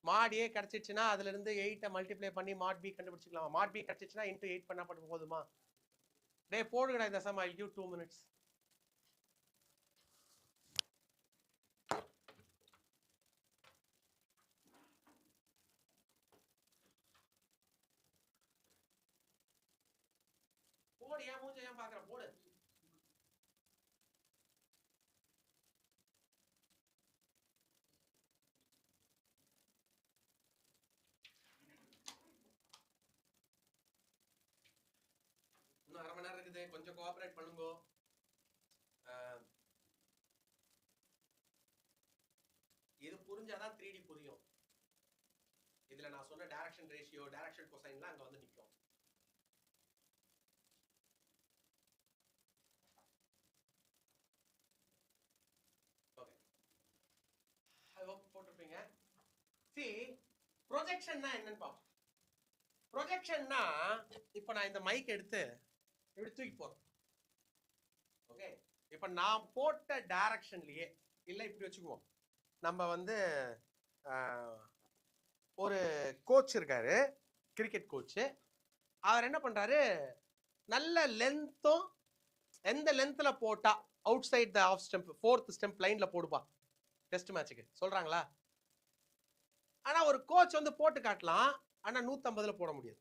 mod a கிடைச்சிச்சுனா அதுல இருந்து 8 multiply பண்ணி mod b கண்டுபிடிச்சிக்கலாம். mod b கிடைச்சிச்சுனா into 8 பண்ணா போதுமா? டேய் போடுங்கடா இந்த some. I'll give 2 minutes. போடு, ஏன் மூஞ்ச ஏன் பாக்குற? போடு. இன்னும் 1/2 மணி நேரம் இருக்குது, கொஞ்சம் கோஆபரேட் பண்ணுங்க. இது புரிஞ்சாதான் 3D புரியும். இதுல நான் சொன்ன டைரக்ஷன் ரேஷியோ, டைரக்ஷன் கொசைன்லாம் அங்க வந்து நிக்கும். போட்டிருப்பீங்க. See, ப்ரொஜெக்ஷன்னா என்னன்னு பாப்போம். ப்ரொஜெக்ஷன்னா இப்போ நான் இந்த மைக் எடுத்து இப்படி தூக்கி போறேன். ஓகே, இப்ப நான் போட்ட டைரக்ஷன்லயே இல்ல இப்படி வச்சுக்குவோம், நம்ம வந்து ஒரு கோச் இருக்காரு, கிரிக்கெட் கோச். அவர் என்ன பண்றாரு, நல்ல லென்த்தும், எந்த லென்த்ல போட்டா outside the off stump 4th stump லைன்ல போடுப்பா டெஸ்ட் மேட்சுக்கு சொல்றாங்களா? ஆனா ஒரு கோச் வந்து போட்டு காட்டலாம், ஆனா 150ல போட முடியாது.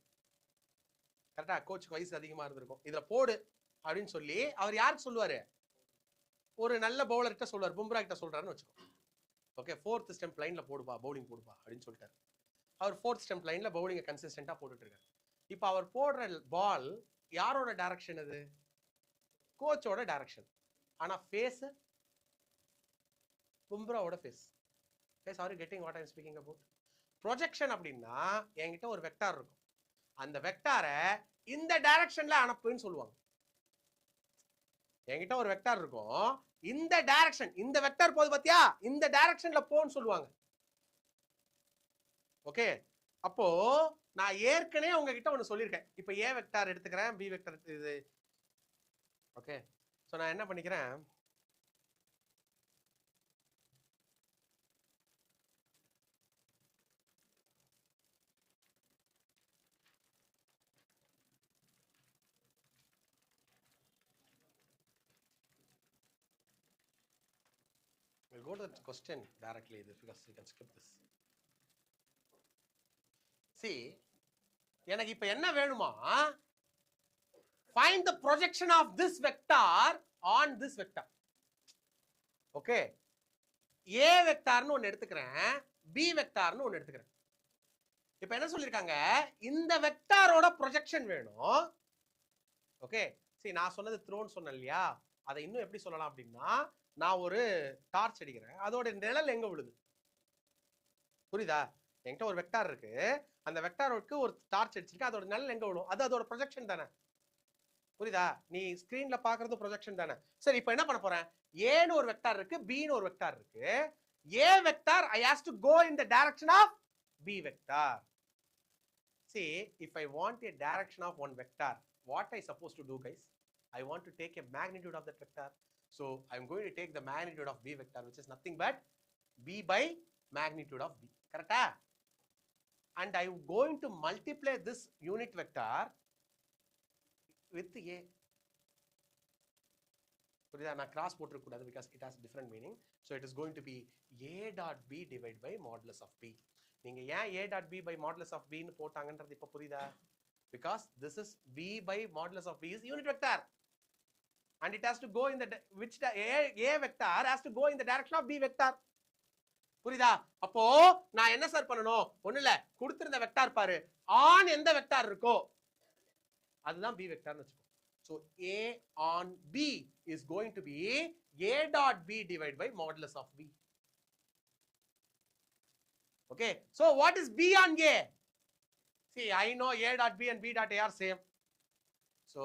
கரெக்டா? கோச்சுக்கு வயசு அதிகமா இருந்திருக்கும், இதுல போடு அப்படின்னு சொல்லி அவர் யாருக்கு சொல்லுவாரு, ஒரு நல்ல பவுலர் கிட்ட சொல்லுவார், பும்ரா கிட்ட சொல்றாருன்னு வச்சுக்கோ. ஓகே, 4th ஸ்டெம்ப் லைன்ல போடுப்பா, பவுலிங் போடுப்பா அப்படின்னு சொல்லிட்டாரு. அவர் 4th ஸ்டெம்ப் லைன்ல பவுலிங்கை கன்சிஸ்டன்டா போட்டுட்டு இருக்காரு. இப்ப அவர் போடுற பால் யாரோட டைரக்ஷன்? அது கோச்சோட டைரக்ஷன். ஆனா ஃபேஸ் பும்ராவோட face. Guys, are you getting what I am speaking about? Projection அப்படின்னா என்கிட்ட ஒரு வெக்டார் இருக்கும், அந்த வெக்டாரை இந்த டைரக்ஷன்ல அனுப்புன்னு சொல்லுவாங்க. என்கிட்ட ஒரு வெக்டார் இருக்கும், இந்த டைரக்ஷன், இந்த வெக்டார் போகுது பாத்தியா, இந்த டைரக்ஷன்ல போன்னு சொல்லுவாங்க. ஓகே, அப்போ நான் ஏற்கனவே உங்ககிட்ட ஒன்னு சொல்லியிருக்கேன். இப்ப ஏ வெக்டார் எடுத்துக்கிறேன், பி வெக்டார் இது. ஓகே, சோ நான் என்ன பண்ணிக்கிறேன், we'll go to the question directly because you can skip this. See, எனக்கு இப்ப என்ன வேணுமா, find the projection of this vector on this vector. Okay, A வெக்டார்னு ஒன்னு எடுத்துக்கிறேன், B வெக்டார்னு ஒன்னு எடுத்துக்கிறேன். இப்ப என்ன சொல்லிருக்காங்க, இந்த வெக்டாரோட ப்ரொஜெக்ஷன் வேணும். ஓகே, சரி, நான் சொன்னது த்ரோன் சொன்னேன் இல்லையா, அதை இன்னும் எப்படி சொல்லலாம் அப்படின்னா, நான் ஒரு டார்ச் அடிக்கிறேன், அதோட நிழல் எங்க விழுது, புரியுதா? என்கிட்ட ஒரு வெக்டார் இருக்கு, அந்த வெக்டாருக்கு ஒரு டார்ச் அடிச்சிருக்கேன், அதோட நிழல் எங்க விழும், அது அதோட ப்ரொஜெக்ஷன் தானே, புரியுதா? நீ ஸ்கிரீன்ல பாக்குறது ப்ரொஜெக்ஷன் தானே. சரி, இப்போ என்ன பண்ண போறேன், ஏன்னு ஒரு வெக்டார் இருக்கு, பின்னு ஒரு வெக்டார் இருக்கு. A vector I has to go in the direction of B vector. See, if I want a direction of one vector, what I supposed to do, guys? I want to take a magnitude of that vector. So I'm going to take the magnitude of B vector, which is nothing but B by magnitude of B. Correct? And I'm going to multiply this unit vector with A. புரியுதா? நான் cross போட்டுருக்க கூடாது because it has different meaning. So it is going to be A dot B divided by modulus of B. நீங்க ஏன் A dot B by modulus of B ன்னு போட்டாங்கன்றது இப்ப புரியுதா? Because this is B by modulus of B is unit vector. And it has to go in the A vector has to go in the direction of B vector. புரியுதா? அப்போ நான் என்ன sir பண்ணணும், ஒண்ணு இல்ல, கொடுத்திருந்த வெக்டார் பாரு, on எந்த வெக்டார் இருக்கோ அதுதான் B வெக்டார்னு வச்சுக்கோ. So A on B is going to be A dot B divided by modulus of B. Okay, so what is B on A? See, I know A dot B and B dot A are same. So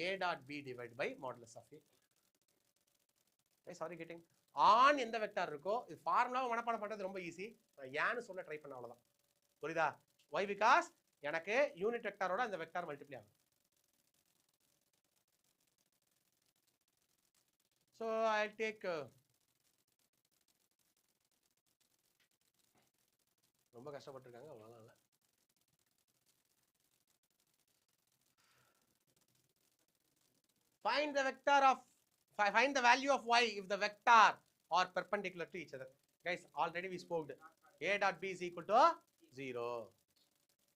A dot B divided by modulus of A. Sorry, getting on எந்த vector இருக்கோ, இது ஃபார்முலாவை மனப்பாடம் பண்றது ரொம்ப easy, நான் ஏன்னு சொல்ல ட்ரை பண்ண அவ்வளவுதான். புரியுதா? Why? Because எனக்கு யூனிட் வெக்டாரோட அந்த வெக்டார் மல்டிப்ளை ஆகும். So I'll take ரொம்ப கஷ்டப்பட்டிருக்காங்க, அவ்வளவுதான் இல்ல. Find the vector of, find the value of y if the vector are perpendicular to each other. Guys, already we spoke. A dot B is equal to 0.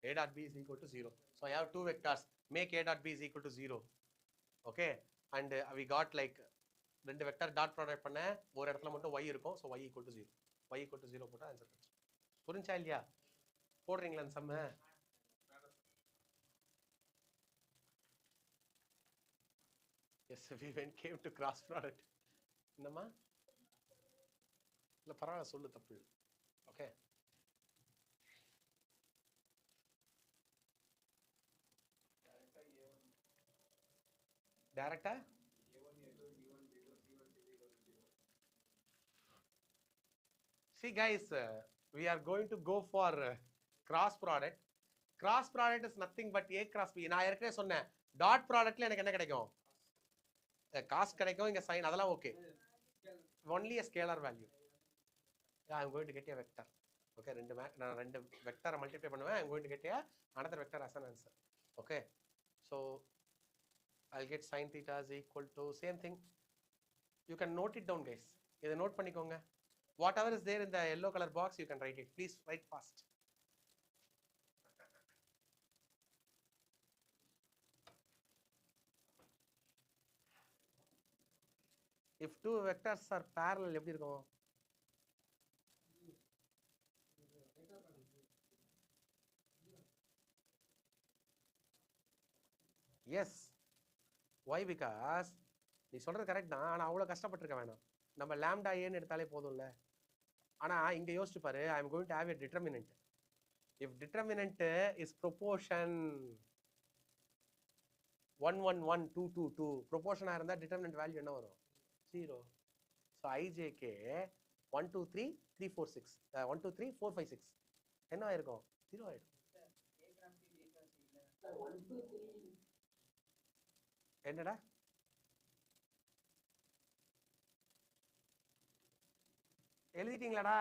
A dot B is equal to 0. So I have two vectors. Make A dot B is equal to 0. Okay, and we got like ரெண்டு vector dot product பண்ண, ஒரு இடத்துல மட்டும் y இருக்கும். So y equal to 0. Y equal to 0 போட்டா answer கிடைச்சு. புரிஞ்சா இல்லையா? போடுறீங்களா அந்த சம்ம? Yes, we came to cross product. என்னம்மா? இல்ல பரவாயில்ல, சொல்லு, தப்பு. ஓகே, டைரக்டா see guys, we are going to go for cross product. Cross product is nothing but A cross B. நான் ஏற்கனவே சொன்னேன், டாட் ப்ராடக்ட்ல எனக்கு என்ன கிடைக்கும், காஸ் கிடைக்கும் இங்க சைன் அதெல்லாம் okay only a scalar value. Yeah, I'm going to get a vector. Okay, நான் ரெண்டு வெக்டரை மல்டிப்ளை பண்ணுவேன். I'm going to get a another vector as an answer. Okay, so I'll get sin theta is equal to same thing. You can note it down, guys. இதை note பண்ணிக்கோங்க. Whatever is there in the yellow color box, you can write it. Please write fast. If two vectors are parallel, எப்படி இருக்கும்? Yes. Why? Because நீ சொல்றது correct தான், ஆனா அவ்வளவு கஷ்டப்பட்டிருக்க வேணாம். நம்ம லாம்டா ஏன்னு எடுத்தாலே போதும்ல. ஆனா இங்க யோசிச்சு பாரு, I am going to have a determinant. If determinant is proportion 1 1 1 2 2 2, proportion இருந்தா determinant value என்ன வரும்? 0. So ijk 1 2 3 3 4 6 1 2 3 4 5 6 என்ன ஆயிருக்கும்? 0 ஆயிடும். என்னடா எழுதிட்டீங்களாடா?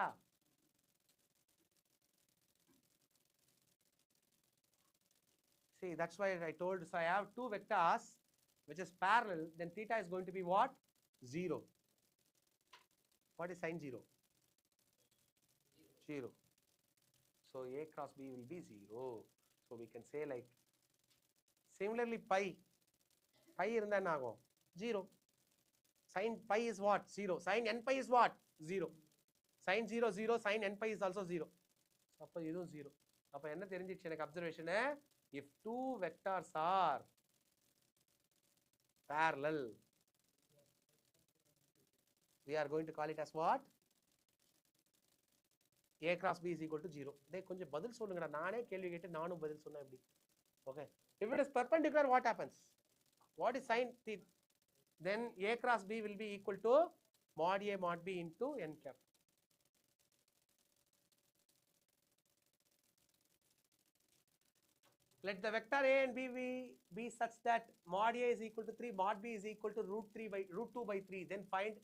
See, that's why I told, so I have two vectors which is parallel, then theta is going to be what? 0. What is sin 0? 0. So a cross b will be 0. So we can say like, similarly pi இருந்தா என்ன ஆகும்? 0. Sin pi is what? 0. Sin n pi is what? 0. Sin 0 0, sin n pi is also 0. அப்ப இதுவும் 0. அப்ப என்ன தெரிஞ்சிச்சு எனக்கு observation? If two vectors are parallel, we are going to call it as what? A cross b is equal to 0. டேய் கொஞ்சம் பதில் சொல்லுங்கடா, நானே கேள்வி கேட்டு நானும் பதில் சொன்னா எப்படி? Okay, if it is perpendicular, what happens? What is sin theta? Then a cross b will be equal to mod a mod b into n cap. Let the vector a and b be such that mod a is equal to 3, mod b is equal to root 2 by 3. Then find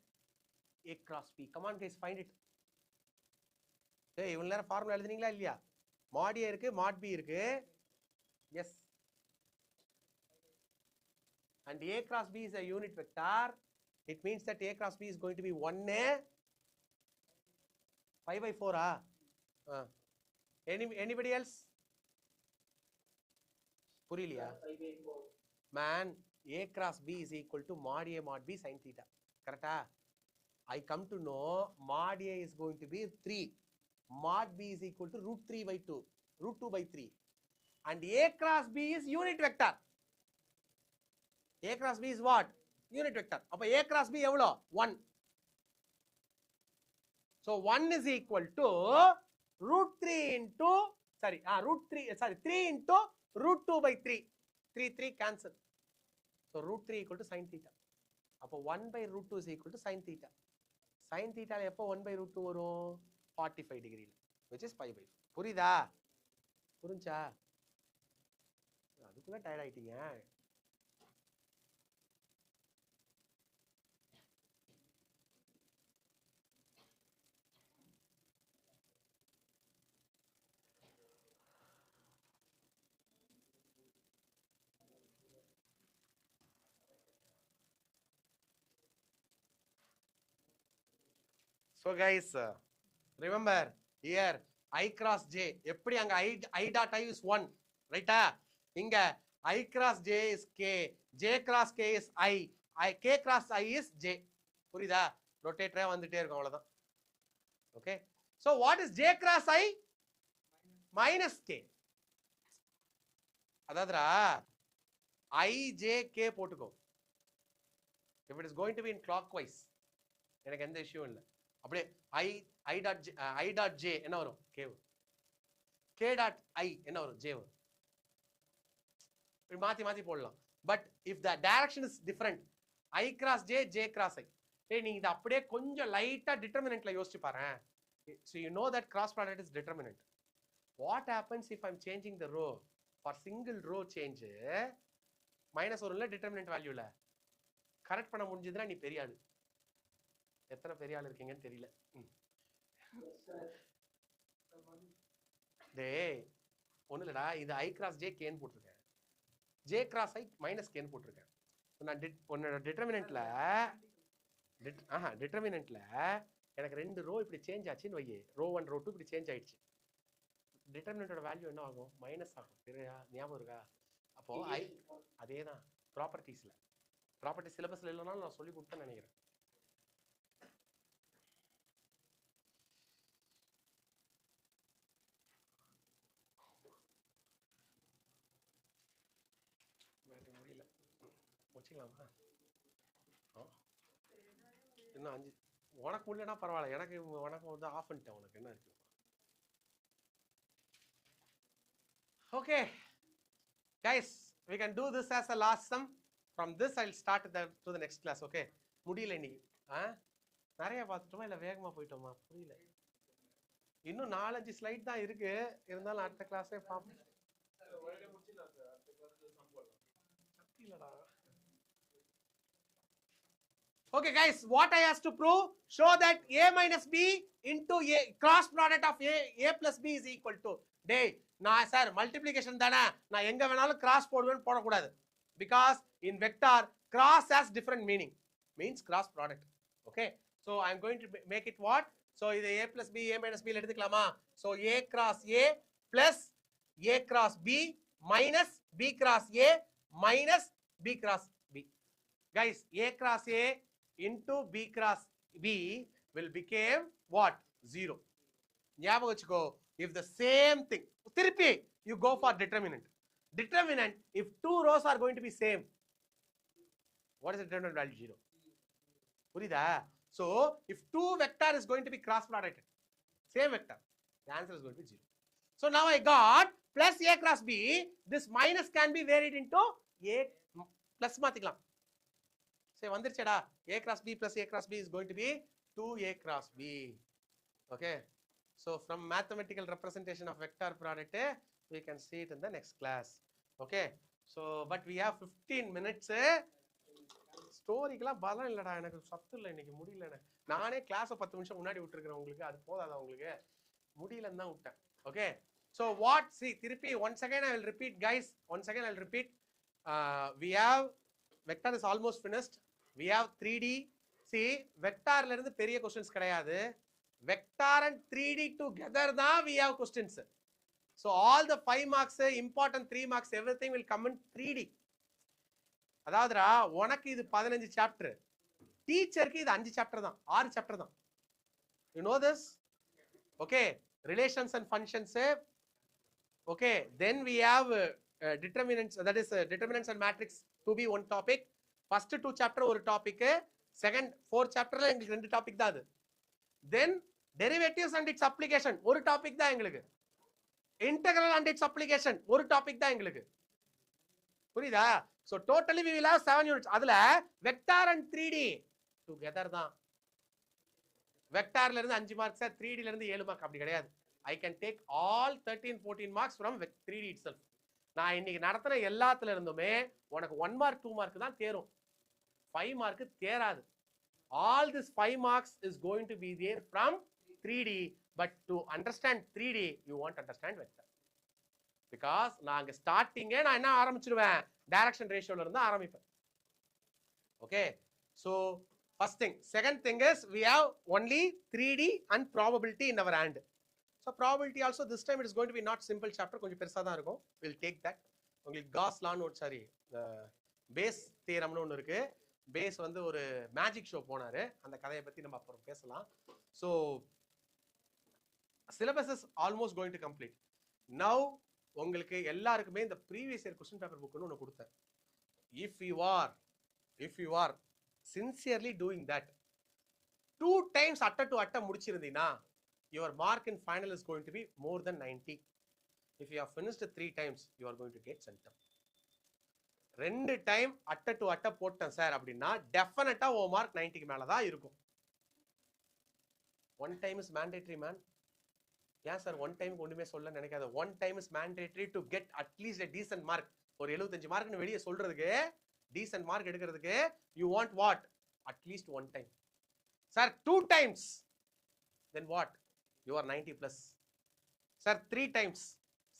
a cross b. Come on guys, find it. Hey, இவ்வளவு நேரம் formula எழுதுனீங்களா இல்லையா? mod a இருக்கு, mod b இருக்கு. Yes. And a cross b is a unit vector. It means that a cross b is going to be 1a 5 by 4. Anybody else? புரியலையா? Man, a cross b is equal to mod a mod b sin theta. Correcta? I come to know mod a is going to be 3. Mod b is equal to root 3 by 2. Root 2 by 3. And a cross b is unit vector. A cross b is what? Unit vector. அப்ப a cross b எவ்வளோ? 1. So 1 is equal to root 3 into, sorry, 3 into root 2 by 3. 3 cancel. So root 3 equal to sin theta. அப்போ 1 by root 2 is equal to sin theta. Sin theta எப்போ 1 by root 2 வரும்? 45 degree, which is pi by 4. புரியுதா? புரிஞ்சா? அதுக்குள்ள tired ஆயிட்டீங்க. So guys, remember here I cross j, எப்படி அங்க I dot I is 1, ரைட்டா? இங்க I cross j is k, j cross k is I, k cross I is j. புரியுதா? ரொட்டேட்டரா வந்துட்டே இருக்கும், அவ்வளவுதான். Okay, so what is j cross I? minus k. அதாவதுடா I j k போட்டுக்கோ. If it is going to be in clockwise, எனக்கு எந்த issue இல்லை. அப்படியே I dot j என்ன வரும்? k வரும். k dot I என்ன வரும்? j வரும். மாத்தி மாத்தி போடலாம். But if the direction is different, I cross j, j cross I. நீங்க இதை அப்படியே கொஞ்சம் லைட்டா டிட்டர்மினன்ட்ல யோசிச்சு பாரு. So you know that cross product is determinant. What happens if I'm changing the row? For single row change, minus வரும்ல determinant valueல. Correct பண்ண முடிஞ்சதுன்னா நீ பெரிய ஆளு. எத்தனை பெரிய ஆள் இருக்கீங்கன்னு தெரியல. டேய் ஒண்ணு இல்லடா, இது I cross J Kன்னு போட்டிருக்கேன், J cross I மைனஸ் Kன்னு போட்டிருக்கேன். நான் உன்னோட டிட்டர்மினன்ட்ல எனக்கு 2 ரோ இப்படி சேஞ்ச் ஆச்சுன்னு வையே, ரோ 1 ரோ 2 இப்படி சேஞ்ச் ஆயிடுச்சு. டிட்டர்மினன்ட்டோட வேல்யூ என்ன ஆகும்? மைனஸ் ஆகும். சரியா? ஞாபகம் இருக்கா? அப்போ அதேதான் ப்ராப்பர்ட்டிஸ்ல. ப்ராப்பர்ட்டி சிலபஸ்ல இல்லைனாலும் நான் சொல்லி கொடுத்தேன்னு நினைக்கிறேன். முடியல, வச்சுக்கலாமா? இன்னும் 5. உனக்கு முடியலன்னா பரவாயில்ல, எனக்கு வந்து ஆஃப் பண்ணிட்டேன். உனக்கு என்ன இருக்கு? Okay guys, we can do this as a last sum. From this I'll start to the next class. Okay, முடியல இன்னைக்கு. நிறைய பார்த்துட்டோமா இல்ல வேகமா போயிட்டோமா? புரியல. இன்னும் 4-5 ஸ்லைட் தான் இருக்கு, இருந்தாலும் அடுத்த கிளாஸே பார்ப்போம். Okay guys, what I asked to prove, show that a minus b into a cross product of a plus b is equal to. Day நான் சார் மல்டிப்ளிகேஷன் தானே, நான் எங்க வேணாலும் கிராஸ் போடுவேன்னு போடக்கூடாது. Because in vector cross has different meaning, means cross product. Okay, so I am going to make it what? So இது a plus b a minus b எடுத்துக்கலாமா? So a cross a plus a cross b minus b cross a minus b cross b. Guys, a cross a into b cross b will become what? 0. ஞாபகம் வச்சுக்கோ. If the same thing, திருப்பி you go for determinant. Determinant, if 2 rows are going to be same, what is the determinant value? 0. புரியுதா? So if 2 vector is going to be cross producted, same vector, the answer is going to be 0. So now I got plus a cross b. This minus can be varied into a plus மாத்திக்கலாம். சரி வந்துருச்சேடா. a cross b plus a cross b is going to be 2a cross b. Okay, so from mathematical representation of vector product we can see it in the next class. Okay, so but we have 15 minutes. ஸ்டோரிக்கெல்லாம் பலம் இல்லடா, எனக்கு சத்து இல்லை இன்னைக்கு, முடியல. எனக்கு நானே கிளாஸை 10 நிமிஷம் முன்னாடி விட்டுருக்கிறேன் உங்களுக்கு, அது போதாதா உங்களுக்கு? முடியலன்னு தான் விட்டேன். ஓகே, ஸோ வாட் சி திருப்பி once again I will repeat guys, once again I will repeat. We have vector is almost finished. We have 3D. see வெக்டார்ல இருந்து பெரிய கொஸ்டின்ஸ் கிடையாது, vector and 3D together தான் we have questions. So all the 5 marks, important 3 marks, everything will come in 3D. அதாவதுடா உனக்கு இது 15 chapter, டீச்சருக்கு இது 5 chapter தான், 6 chapter தான். You know this? Okay, relations and functions. Okay, then we have determinants, that is determinants and matrix to be one topic. First 2 chapter ஒரு topic, second 4 chapterல எங்களுக்கு 2 topic தான் அது. Then derivatives and its application ஒரு topic தான் எங்களுக்கு. Integral and its application ஒரு topic தான் எங்களுக்கு. புரியுதா? So totally we will have 7 units. அதுல vector and 3D together தான். வெக்டார்ல இருந்து 5 மார்க்ஸ், 3D ல இருந்து 7 மார்க் அப்படி கிடையாது. I can take all 13-14 marks from 3D itself. நான் இன்னைக்கு நடத்துற எல்லாத்துல இருந்துமே உனக்கு 1 மார்க் 2 மார்க் தான் தேரும், 5 mark தேராது. All this 5 marks is going to be there from 3D, but to understand 3D you won't understand vector. Because நான் ஸ்டார்டிங்கே நான் என்ன ஆரம்பிச்சிடுவேன், டைரக்ஷன் ரேஷியோல இருந்து ஆரம்பிப்பேன். Okay, so first thing. Second thing is we have only 3D and probability in our hand. So probability also this time it is going to be not simple chapter, கொஞ்சம் பெருசா தான் இருக்கும். We'll take that. உங்களுக்கு cos லான்னு ஒரு sorry base தியரம்னு ஒன்று இருக்கு. Base வந்து ஒரு மேஜிக் ஷோ போனாரு, அந்த கதையை பத்தி நம்ம அப்புறம் பேசலாம். So syllabus is almost going to complete. Now உங்களுக்கு எல்லாருக்குமே இந்த ப்ரீவியஸ் இயர் क्वेश्चन பேப்பர் புக்னு ஒன்று கொடுத்தேன். If you are sincerely doing that, 2 times அட்ட டு அட்ட முடிச்சிருந்தீங்கன்னா your mark in final is going to be more than 90. If you have finished 3 times you are going to get center. 2 time அட்ட to அட்ட போட்டேன் sir அப்படின்னா டெஃபினட்டா ஓ mark 90க்கு மேல தான் இருக்கும். 1 time is mandatory man. ஏன் சார் 1 டைம் ஒண்ணுமே சொல்ல நினைக்காத. 1 time is mandatory to get at least a decent mark. ஒரு 75 மார்க்னு வெளியே சொல்றதுக்கு டீசன்ட் மார்க் எடுக்கிறதுக்கு you want what at least 1 time. Sir 2 times, then what you are 90 plus. Sir 3 times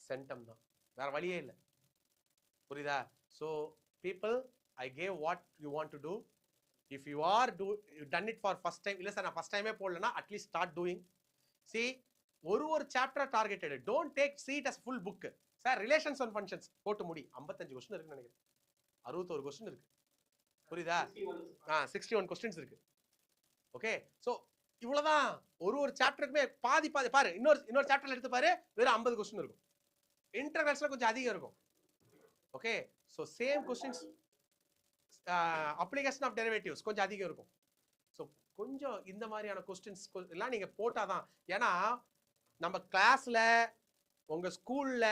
centum தான், வேற வழியே இல்லை. புரியுதா? So people, I gave what you want to do. If you are done it for first time, இல்லை sir நான் first டைமே போடலன்னா at least start doing. See ஒரு chapter targeted, don't take seat as full book. Sir relations and functions போட்டு முடி, 55 question இருக்குன்னு நினைக்கிறேன், 61 question இருக்கு. புரியுதா? 61 கொஸ்டின்ஸ் இருக்கு. ஓகே, ஸோ இவ்வளவுதான். ஒரு சாப்டருக்குமே பாதி பாரு. இன்னொரு சாப்டர்ல எடுத்து பாரு, வெறும் 50 கொஸ்டின் இருக்கும். இன்டர்வல்ஸ்ல கொஞ்சம் அதிகம் இருக்கும். Okay, so same questions, application of derivatives கொஞ்சம் அதிகம் இருக்கும். ஸோ கொஞ்சம் இந்த மாதிரியான கொஸ்டின்ஸ் எல்லாம் நீங்க போட்டாதான். ஏன்னா நம்ம கிளாஸ்ல உங்க ஸ்கூல்ல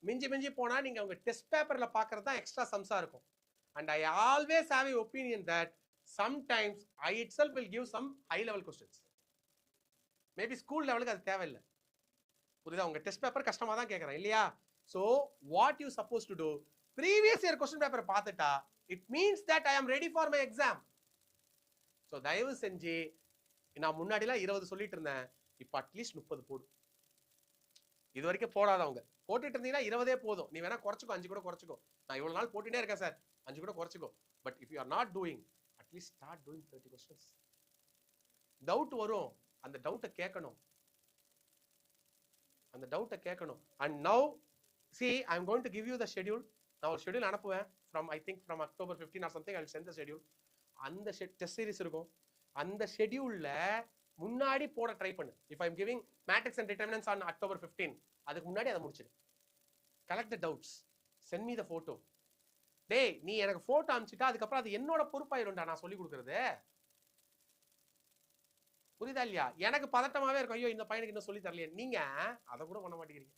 மிஞ்சி போனா நீங்க உங்க டெஸ்ட் பேப்பர்ல பாக்குறது தான் எக்ஸ்ட்ரா சம்ஸா இருக்கும். And I always have a opinion that sometimes I itself will give some high level questions. Maybe school லெவலுக்கு அது தேவையில்லை. புரியுதா? உங்க டெஸ்ட் பேப்பர் கஷ்டமா தான் கேட்கறேன் இல்லையா? So what you supposed to do, previous year question paper பார்த்துட்டா it means that I am ready for my exam. So தயவு செஞ்சு, நான் முன்னாடிலாம் 20 சொல்லிட்டு இருந்தேன், இப்போ அட்லீஸ்ட் 30 போடு. இது வரைக்கும் போடாதவங்க போட்டுட்டு இருந்தீங்கன்னா 20 போதும். நீ வேணா குறைச்சிக்கோ, 5 கூட குறைச்சிக்கோ. நான் இவ்வளவு நாள் போட்டுட்டே இருக்கேன் சார், 5 கூட குறைச்சிக்கோ. But if you are not doing, at least start doing 30 questions. Doubt வரும், அந்த டவுட்டை கேட்கணும், and now see, I am going to give you the schedule. நான் ஒரு schedule அனுப்புவேன் from I think from October 15 or something. I will send the schedule. அந்த test series இருக்கும். அந்த ஷெட்யூல்ல முன்னாடி போட ட்ரை பண்ணு. if I am giving matrix and determinants on October 15, அதுக்கு முன்னாடி அதை முடிச்சிடு. collect the doubts, send me the photo. டேய், நீ எனக்கு போட்டோ அனுப்பிச்சிட்டா அதுக்கப்புறம் அது என்னோட பொறுப்பாயிரும்டா நான் சொல்லி கொடுக்கறது. புரியுதா இல்லையா? எனக்கு பதட்டமாவே இருக்கும், ஐயோ இந்த பையனுக்கு இன்னும் சொல்லி தரலையே. நீங்க அதை கூட பண்ண மாட்டேங்கிறீங்க,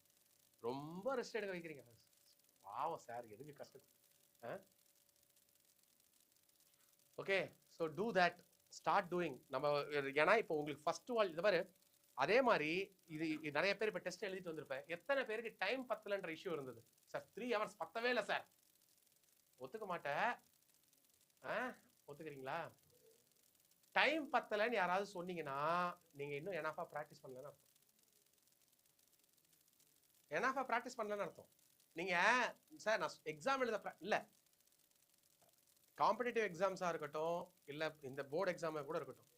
ரொம்ப ரெஸ்ட் எடுக்க வைக்கிறீங்க. பாவம் சார், எதுக்கு கஷ்டம்? Okay, so do that, start doing. நம்ம ஏன்னா இப்போ உங்களுக்கு ஃபர்ஸ்ட் வால் இது பாரு. அதே மாதிரி இது நிறைய பேர் இப்போ டெஸ்ட் எழுதிட்டு வந்திருப்பேன். எத்தனை பேருக்கு டைம் பத்தலன்ற இஷ்யூ இருந்தது? சார் 3 hours பத்தவே இல்லை சார். ஒத்துக்க மாட்டேன், ஒத்துக்கிறீங்களா? டைம் பத்தலன்னு யாராவது சொன்னீங்கன்னா நீங்க இன்னும் எனாஃபா பிராக்டிஸ் பண்ணலன்னு அர்த்தம். எனாஃபா பிராக்டிஸ் பண்ணலன்னு அர்த்தம். நீங்க சார் நான் எக்ஸாம் எழுத இல்ல, காம்படிட்டிவ் எக்ஸாம்ஸா இருக்கட்டும், இல்ல இந்த போர்டு எக்ஸாம் கூட இருக்கட்டும்,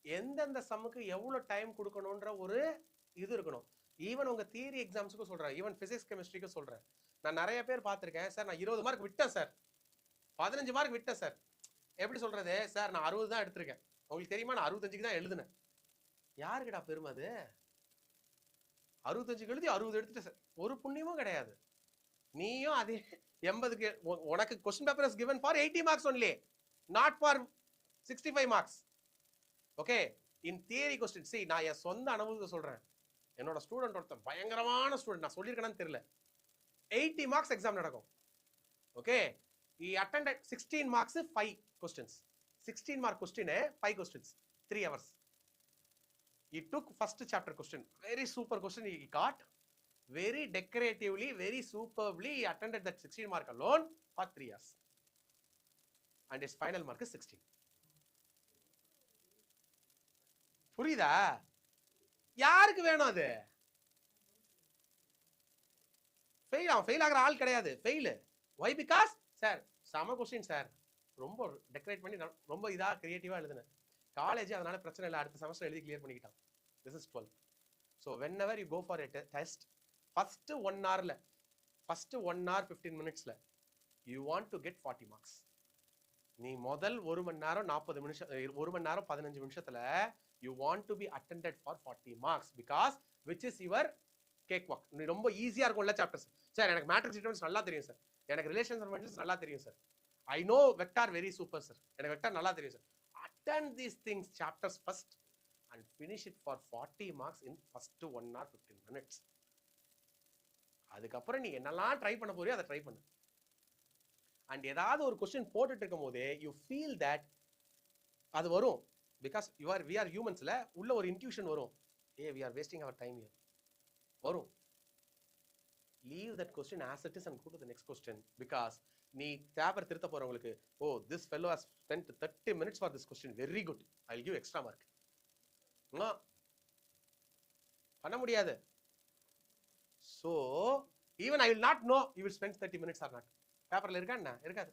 எந்தெந்த சம்முக்கு எவ்வளவு டைம் கொடுக்கணும்ன்ற ஒரு இது இருக்கணும். ஈவன் உங்க தியரி எக்ஸாம்ஸுக்கும் சொல்றேன், ஈவன் பிசிக்ஸ் கெமிஸ்ட்ரிக்கும் சொல்றேன். நான் நிறைய பேர் பார்த்திருக்கேன், சார் நான் 20 மார்க் விட்டேன் சார், 15 மார்க் விட்டேன் சார். எப்படி சொல்றது? சார் நான் 60 தான் எடுத்திருக்கேன். உங்களுக்கு தெரியுமா, நான் 65க்கு தான் எழுதுனேன். யாருக்குடா பெருமை அது? 65க்கு எழுதி 60 எடுத்துட்டு சார், ஒரு புண்ணியமும் கிடையாது. நீயும் அதே 80க்கு, உனக்கு question paper is given for 80 marks only, not for 65 marks. Okay, in theory question. see, நான் என் சொந்த அனுபவத்தை சொல்றேன். என்னோட ஸ்டூடெண்ட் ஒருத்தன் பயங்கரமான ஸ்டூடெண்ட், நான் சொல்லியிருக்கேன்னு தெரியல, 80 marks எக்ஸாம் நடக்கும். Okay, he attended 16 marks 5 questions. 16 mark question 5 questions, 3 hours. He took first chapter question, very super question he got, very decoratively, very superbly he attended that 16 mark alone for 3 hours, and his final mark is 16. புரியுதா? யாருக்கு வேணும் அது? Fail ஆகிற ஆள் கிடையாது, fail. why? because sir சம question sir, ரொம்ப decorate பண்ணி ரொம்ப இதா கிரியேட்டிவா எழுதுனேன். காலேஜ் அதனால பிரச்சனை இல்லை, அடுத்த செமஸ்டர் எழுதி clear பண்ணிக்கிட்டான். this is 12. so whenever you go for a test, first 1 hour 15 minutes you want to get 40 marks. நீ முதல் 1 மணி நேரம் 40 நிமிஷம், 1 மணி நேரம் 15 நிமிஷத்துல you want to be attended for 40 marks, because which is your cake walk. நீ ரொம்ப ஈஸியா இருக்கும்ல சாப்டர்ஸ். சார் எனக்கு மேட்ரிக்ஸ் டிட்டர்மினன்ட்ஸ் நல்லா தெரியும் சார், எனக்கு ரிலேஷன்ஸ் அண்ட் ஃபங்க்ஷன்ஸ் நல்லா தெரியும் sir, I know vector very super sir, எனக்கு வெக்டார் நல்லா தெரியும் sir. attend these things chapters first and finish it for 40 marks in first 1 hour 15 minutes. அதுக்கப்புறம் நீ என்னெல்லாம் ட்ரை பண்ண போறியோ அதை ட்ரை பண்ணு. அண்ட் ஏதாவது ஒரு கொஸ்டின் போட்டுட்டு இருக்கும் போதே யூ ஃபீல் தட் அது வரும், பிகாஸ் we are humans-ல உள்ள ஒரு இன்ட்யூஷன் வரும், we are wasting our time here வரும். leave that question as it is and go to the next question, because நீ பேப்பர் திருத்த போறவங்களுக்கு, oh this fellow has spent 30 minutes for this question, very good, I'll give extra mark. No, பண்ண முடியாது. So even I will not know you will spend 30 minutes or not. பேப்பர்ல இருக்கா என்ன? இருக்காது.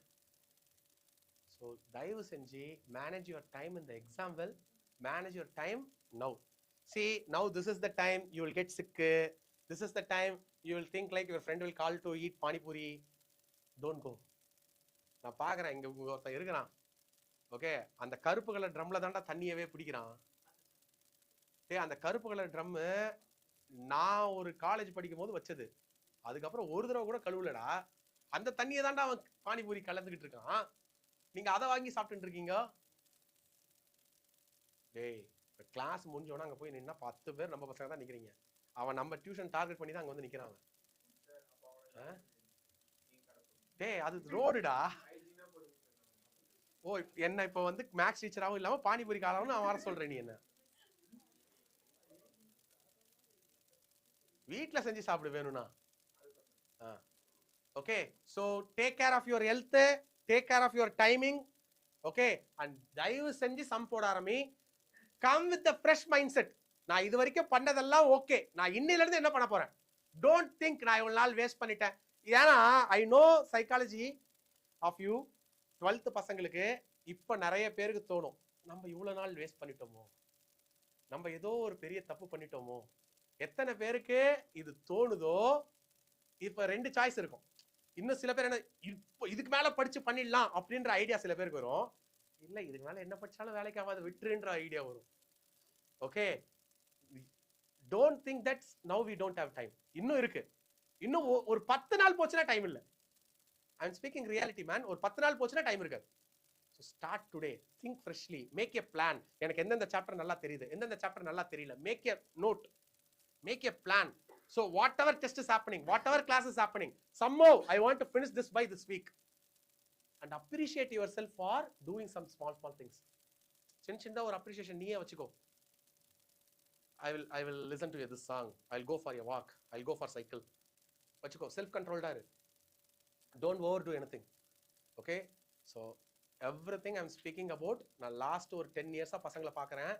So தயவு செஞ்சு manage your time in the exam well, manage your time now. See, now this is the time you will get sick, this is the time you will think like your friend will call to eat pani puri. Don't go. நான் பாக்குறேன் இங்க ஒருத்தன் இருக்கிறான், okay, அந்த கருப்பு colour ட்ரம்ல தான்டா தண்ணியவே பிடிக்கிறான். அந்த கருப்பு கலர் ட்ரம் நான் ஒரு காலேஜ் படிக்கும் போது வச்சது, அதுக்கப்புறம் ஒரு தடவை கூட கழுவுலடா. அந்த தண்ணியை தான்டா அவன் பானிபூரி கலந்துகிட்டு இருக்கான், நீங்க அதை வாங்கி சாப்பிட்டு இருக்கீங்க. டேய், கிளாஸ் முடிஞ்சோன்னா அங்க போய் நின்னா 10 பேர் நம்ம பசங்க தான் நிக்கிறீங்க. அவன் நம்ம டியூஷன் டார்கெட் பண்ணி தான் அங்க வந்து நிக்கிறான். டேய், அது ரோடுடா. ஓ, என்ன இப்ப வந்து மேக்ஸ் டீச்சராகவும் இல்லாம பானிபூரி காலம்னு நான் வர சொல்றேன். நீ என்ன வீட்ல செஞ்சு சாப்பிடு வேணும்னா. Okay, so take care of your health, take care of your timing. Okay, and தயவு செஞ்சு சம் போட ஆரம்பி. Come with the fresh mindset. நான் இது வரைக்கும் பண்ணதெல்லாம் ஓகே, நான் இன்னையில இருந்து என்ன பண்ண போறேன். டோன்ட் திங்க் நான் இவ்வளவு நாள் வேஸ்ட் பண்ணிட்டேன். ஏன்னா I know psychology of you. 12th பசங்களுக்கு இப்ப நிறைய பேருக்கு தோணும், நம்ம இவ்வளவு நாள் வேஸ்ட் பண்ணிட்டோமோ, நம்ம ஏதோ ஒரு பெரிய தப்பு பண்ணிட்டோமோ. எத்தனை பேருக்கு இது தோணுதோ, இப்ப 2 சாய்ஸ் இருக்கும். இன்னும் சில பேர் என்ன, இப்போ இதுக்கு மேல படிச்சு பண்ணிடலாம் அப்படின்ற ஐடியா சில பேருக்கு வரும். இல்ல, இதுக்கு மேல என்ன படிச்சாலும் வேலைக்கு ஆகாது, விட்டுருன்ற ஐடியா வரும். Okay, don't think that now we don't have time. இன்னும் இருக்கு. இன்னும் ஒரு 10 நாள் போச்சுன்னா டைம் இல்ல. I am speaking reality man. ஒரு 10 நாள் போச்சுன்னா டைம் இருக்காது. So start today, think freshly, make a plan. எனக்கு எந்தெந்த சாப்டர் நல்லா தெரியுது, எந்தெந்த சாப்டர் நல்லா தெரியல, make a note, make a plan. So whatever test is happening, whatever class is happening, somehow I want to finish this by this week. And appreciate yourself for doing some small things. சின்ன ஒரு appreciation நீயே வச்சுக்கோ. I will listen to this song, I'll go for a walk, I'll go for cycle. வச்சுக்கோ, self controlled ஆ இரு. Don't overdo anything. Okay, so everything I'm speaking about, நான் last ஒரு 10 இயர்ஸா பசங்களை பார்க்குறேன்.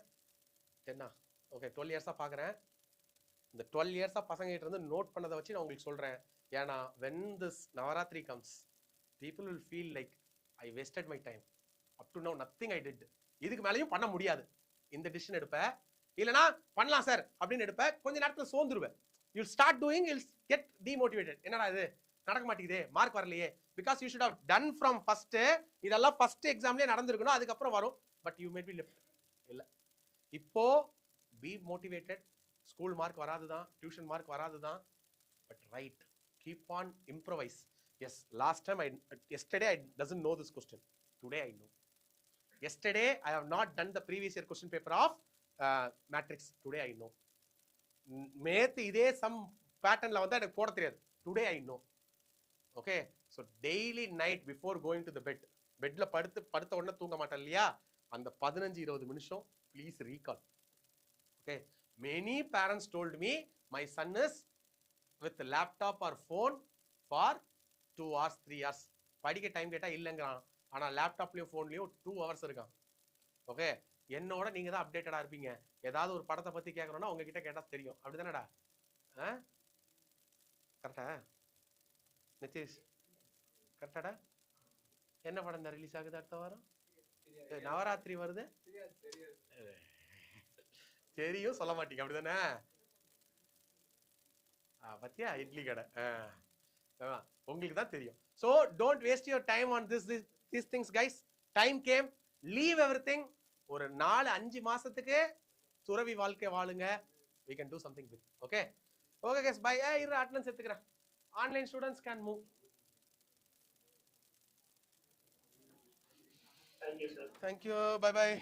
10 ஓகே 12 இயர்ஸா பார்க்குறேன். இந்த 12 இயர்ஸா பசங்க கிட்ட இருந்து நோட் பண்ணதை வச்சு நான் உங்களுக்கு சொல்றேன். ஏன்னா when this Navaratri comes, people will feel like I wasted my time. Up to now nothing I did. இதுக்கு மேலேயும் பண்ண முடியாது. இந்த டிசிஷன் எடுப்பேன், இல்லைனா பண்ணலாம் சார் அப்படின்னு எடுப்பேன். கொஞ்ச நேரத்தில் சோர்ந்துருவேன். You'll start doing, you'll get demotivated. என்னடா இது நடக்க மாட்டேங்குது, மார்க் வரலையே. Because you should have done from first. இதெல்லாம் ஃபர்ஸ்ட் எக்ஸாம்லயே நடந்திருக்கணும், அதுக்கப்புறம் வரும். But you may be left. இல்ல, இப்போ பி மோட்டிவேட்டட். ஸ்கூல் மார்க் வராதுதான், டியூஷன் மார்க் வராதுதான், but right, keep on improvise. Yes, last time yesterday I doesn't know this question. Today I know. Yesterday I have not done the previous year question paper of matrix. Today I know. நேத்து இதே some பேட்டர்ன்ல வந்து எனக்கு போட தெரியாது. Today I know. Okay, so daily night before going to the bed, பெட்ல படுத்த உடனே தூங்க மாட்டேன் இல்லையா, அந்த 15-20 நிமிஷம் please recall. Okay, many parents told me my son is with laptop or phone for 2 hours 3 hours. படிக்க டைம் கேட்டா இல்லைங்கிறான், ஆனா லேப்டாப்லயும் ஃபோன்லயும் 2 hours இருக்கான். ஓகே, என்னோட நீங்க தான் அப்டேட்டடா இருப்பீங்க. ஏதாவது ஒரு படத்தை பத்தி கேட்கறோம்னா உங்ககிட்ட கேட்டா தெரியும். அப்படிதானடா? கரெக்டா நிதிஷ்? கரெக்டாடா? என்ன படம் தான் ரிலீஸ் ஆகுது அடுத்த வாரம்? நவராத்திரி வருது. தெரியும், சொல்ல மாட்டீங்க. அப்படிதானே? பத்தியா இட்லி கடை உங்களுக்கு தான் தெரியும். So don't waste your time on these things guys. Time came, leave everything. ஒரு 4-5 மாசத்துக்கு துறவி வாழ்க்கை வாழுங்க. We can do something big. Okay guys, bye. இரு அட்டெண்டன்ஸ் எடுத்துக்கிறேன். Online students can move. Thank you, sir. Thank you. Bye bye.